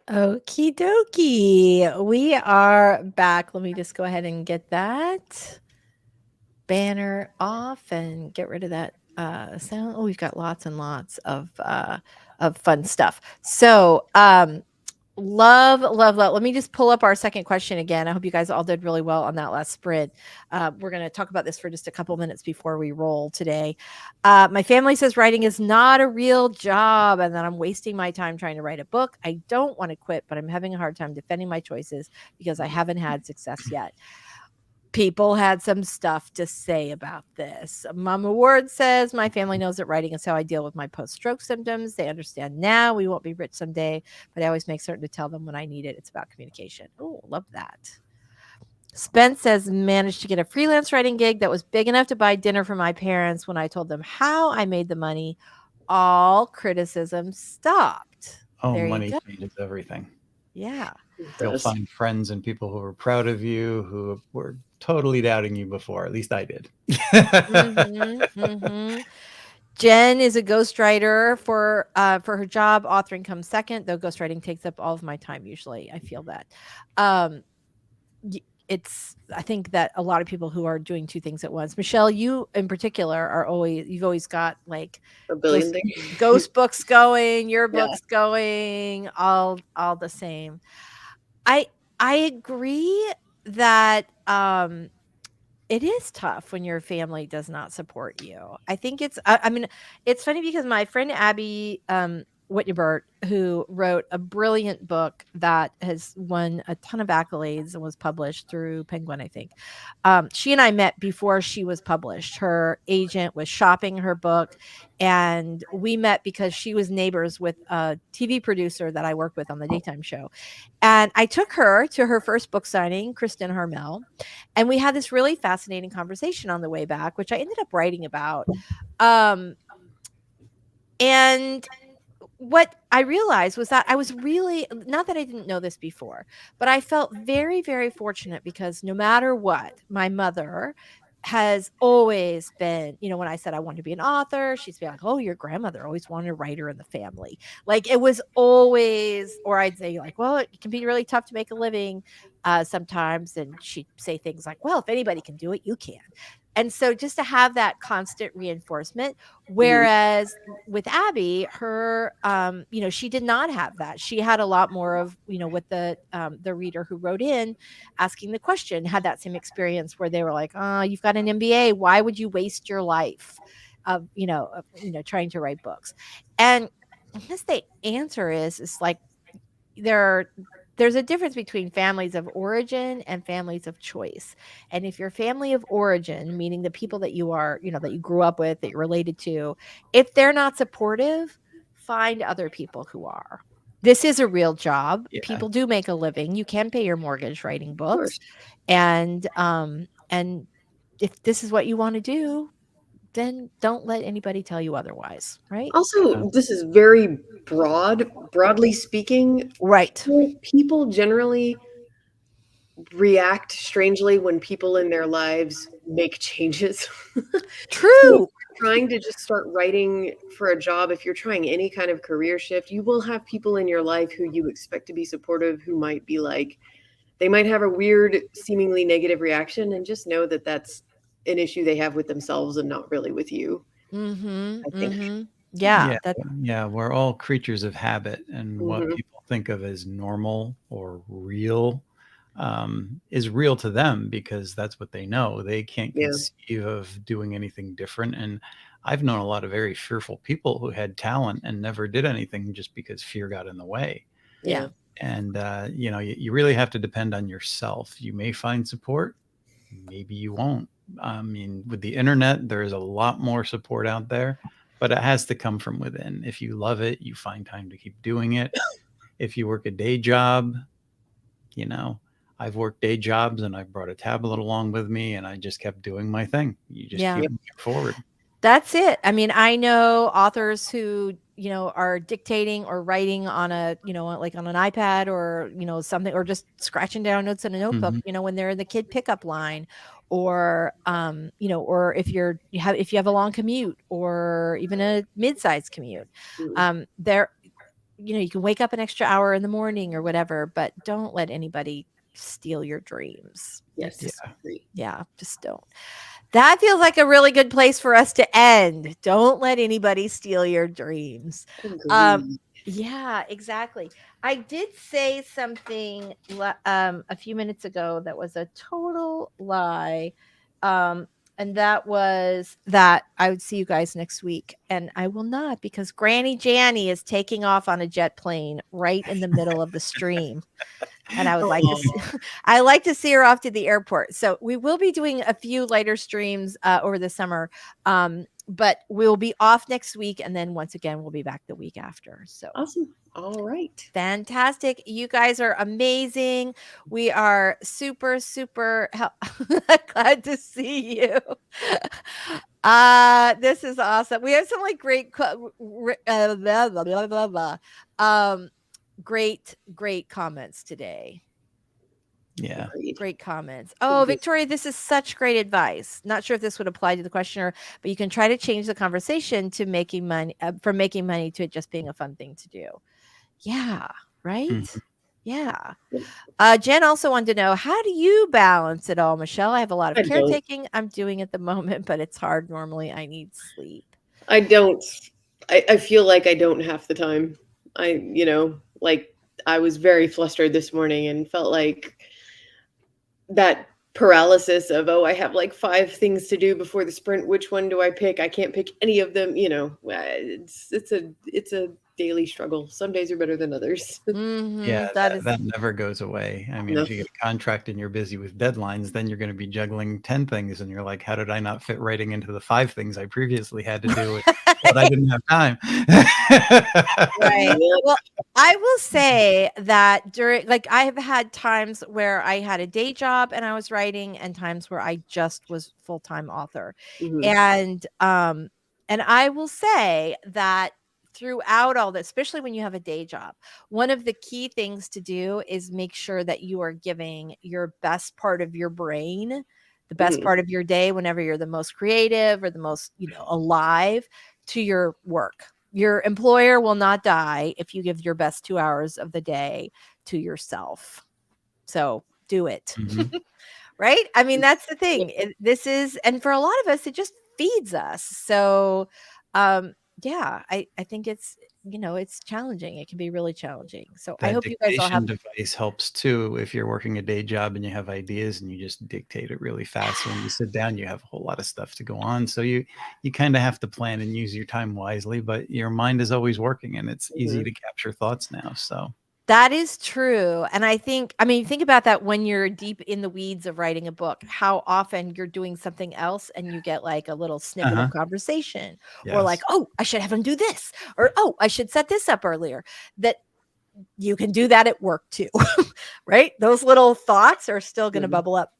Okie dokie. We are back. Let me just go ahead and get that banner off and get rid of that sound. Oh, we've got lots and lots of fun stuff. So, love, love, love. Let me just pull up our second question again. I hope you guys all did really well on that last sprint. We're going to talk about this for just a couple minutes before we roll today. My family says writing is not a real job and that I'm wasting my time trying to write a book. I don't want to quit, but I'm having a hard time defending my choices because I haven't had success yet. People had some stuff to say about this. Mama Ward says, my family knows that writing is how I deal with my post-stroke symptoms. They understand now we won't be rich someday, but I always make certain to tell them when I need it. It's about communication. Oh, love that. Spence says, managed to get a freelance writing gig that was big enough to buy dinner for my parents. When I told them how I made the money, all criticism stopped. Oh, There you money go. changes everything. Yeah. You'll find friends and people who are proud of you, who were totally doubting you before. At least I did. Jen is a ghostwriter for her job. Authoring comes second, though ghostwriting takes up all of my time usually. I feel that. I think that a lot of people who are doing two things at once. Michelle, you in particular you've always got like A billion things. ghost books going, your Yeah. books going, all the same. I agree that it is tough when your family does not support you. I think I mean, it's funny because my friend Abby Whitnebert, who wrote a brilliant book that has won a ton of accolades and was published through Penguin, I think. She and I met before she was published. Her agent was shopping her book, and we met because she was neighbors with a TV producer that I worked with on the daytime show. And I took her to her first book signing, Kristen Harmel, and we had this really fascinating conversation on the way back, which I ended up writing about. And what I realized was that I was really, not that I didn't know this before, but I felt very, very fortunate because no matter what, my mother has always been, when I said I wanted to be an author, she's been like, oh, your grandmother always wanted a writer in the family. Like it was always, or I'd say like, well, it can be really tough to make a living sometimes. And she'd say things like, well, if anybody can do it, you can. And so just to have that constant reinforcement, whereas with Abby, her, she did not have that. She had a lot more of, with the reader who wrote in asking the question, had that same experience where they were like, oh, you've got an MBA. Why would you waste your life of trying to write books? And I guess the answer is like, there's a difference between families of origin and families of choice. And if your family of origin, meaning the people that you are, that you grew up with, that you're related to, if they're not supportive, find other people who are. This is a real job. Yeah. People do make a living. You can pay your mortgage writing books. And if this is what you want to do, then don't let anybody tell you otherwise, right? Also, this is very broadly speaking. Right. People generally react strangely when people in their lives make changes. True. So trying to just start writing for a job, if you're trying any kind of career shift, you will have people in your life who you expect to be supportive, who might be like, they might have a weird, seemingly negative reaction, and just know that that's an issue they have with themselves and not really with you. I think. Yeah. We're all creatures of habit, and what Mhm. people think of as normal or real is real to them because that's what they know. They can't Yeah. conceive of doing anything different. And I've known a lot of very fearful people who had talent and never did anything just because fear got in the way. Yeah. And you really have to depend on yourself. You may find support, maybe you won't. I mean, with the internet, there's a lot more support out there, but it has to come from within. If you love it, you find time to keep doing it. If you work a day job, I've worked day jobs and I've brought a tablet along with me and I just kept doing my thing. You just keep moving forward. That's it. I mean, I know authors who, are dictating or writing on like on an iPad or, something, or just scratching down notes in a notebook, when they're in the kid pickup line, or, or if you have a long commute or even a mid-sized commute, you can wake up an extra hour in the morning or whatever, but don't let anybody steal your dreams. Yes. Yeah. Agree. Yeah, just don't. That feels like a really good place for us to end. Don't let anybody steal your dreams. Agree. Yeah, exactly. I did say something a few minutes ago that was a total lie. And that was that I would see you guys next week. And I will not, because Granny Janny is taking off on a jet plane right in the middle of the stream. And I would like to see, I like to see her off to the airport. So we will be doing a few lighter streams over the summer. But we'll be off next week, and then once again we'll be back the week after. So Awesome. All right. fantastic. You guys are amazing. We are super glad to see you. This is awesome. We have some like great great comments today. Yeah. Agreed. Great comments. Oh, Victoria, this is such great advice. Not sure if this would apply to the questioner, but you can try to change the conversation to making money from making money to it just being a fun thing to do. Yeah, right? Mhm. Yeah. Jen also wanted to know, how do you balance it all, Michelle? I have a lot I of don't. caretaking I'm doing at the moment, but it's hard. Normally, I need sleep. I don't. I feel like I don't half the time. Like I was very flustered this morning and felt like that paralysis of, oh, I have like 5 things to do before the sprint. Which one do I pick? I can't pick any of them. It's a daily struggle. Some days are better than others. Mhm, Yeah, that is that never goes away. I mean, No. if you get a contract and you're busy with deadlines, then you're going to be juggling 10 things, and you're like, how did I not fit writing into the 5 things I previously had to do, but I didn't have time? right. Yep. Well, I will say that during, like, I have had times where I had a day job and I was writing, and times where I just was full-time author. Mhm. And I will say that throughout all this, especially when you have a day job, one of the key things to do is make sure that you are giving your best part of your brain, the best Mhm. part of your day, whenever you're the most creative or the most, alive, to your work. Your employer will not die if you give your best 2 hours of the day to yourself. So do it. Mhm. Right? I mean, that's the Yep. thing. This is, and for a lot of us, it just feeds us. So, yeah, I think it's challenging. It can be really challenging. So I That hope you guys all have. dictation device helps too. If you're working a day job and you have ideas and you just dictate it really fast, when you sit down, you have a whole lot of stuff to go on. So you kind of have to plan and use your time wisely, but your mind is always working, and it's easy Mhm. to capture thoughts now. So That is true. And I mean, think about that when you're deep in the weeds of writing a book, how often you're doing something else and you get like a little snippet Uh-huh. of conversation, or like, yes. oh, I should have him do this, or oh, I should set this up earlier. That you can do that at work too, right? Those little thoughts are still going to Mhm. bubble up.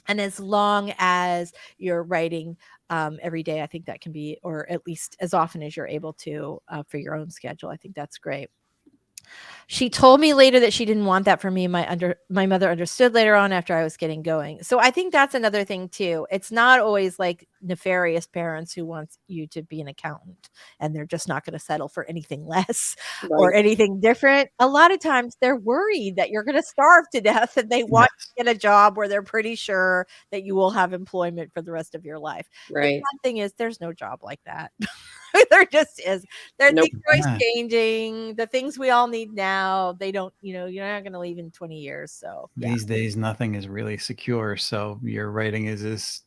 And as long as you're writing every day, I think that can be, or at least as often as you're able to for your own schedule. I think that's great. She told me later that she didn't want that for me. My mother understood later on after I was getting going. So I think that's another thing too. It's not always like nefarious parents who want you to be an accountant and they're just not going to settle for anything less or Right. anything different. A lot of times they're worried that you're going to starve to death and they want Yes. to get a job where they're pretty sure that you will have employment for the rest of your life. The Right. sad thing is there's no job like that. There just is. Things Nope. are always Yeah. changing. The things we all need now, they don't, you're not going to leave in 20 years. So yeah. These days, nothing is really secure. So your writing is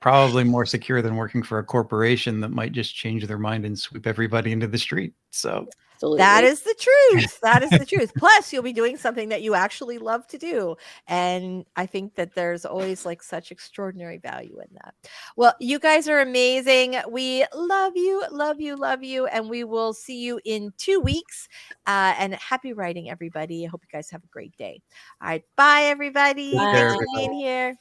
probably more secure than working for a corporation that might just change their mind and sweep everybody into the street. So That Absolutely. is the truth. That is the truth. Plus, you'll be doing something that you actually love to do. And I think that there's always like such extraordinary value in that. Well, you guys are amazing. We love you, love you, love you. And we will see you in 2 weeks. And happy writing, everybody. I hope you guys have a great day. All right. Bye, everybody. take Bye. care, Thanks for everybody. being here.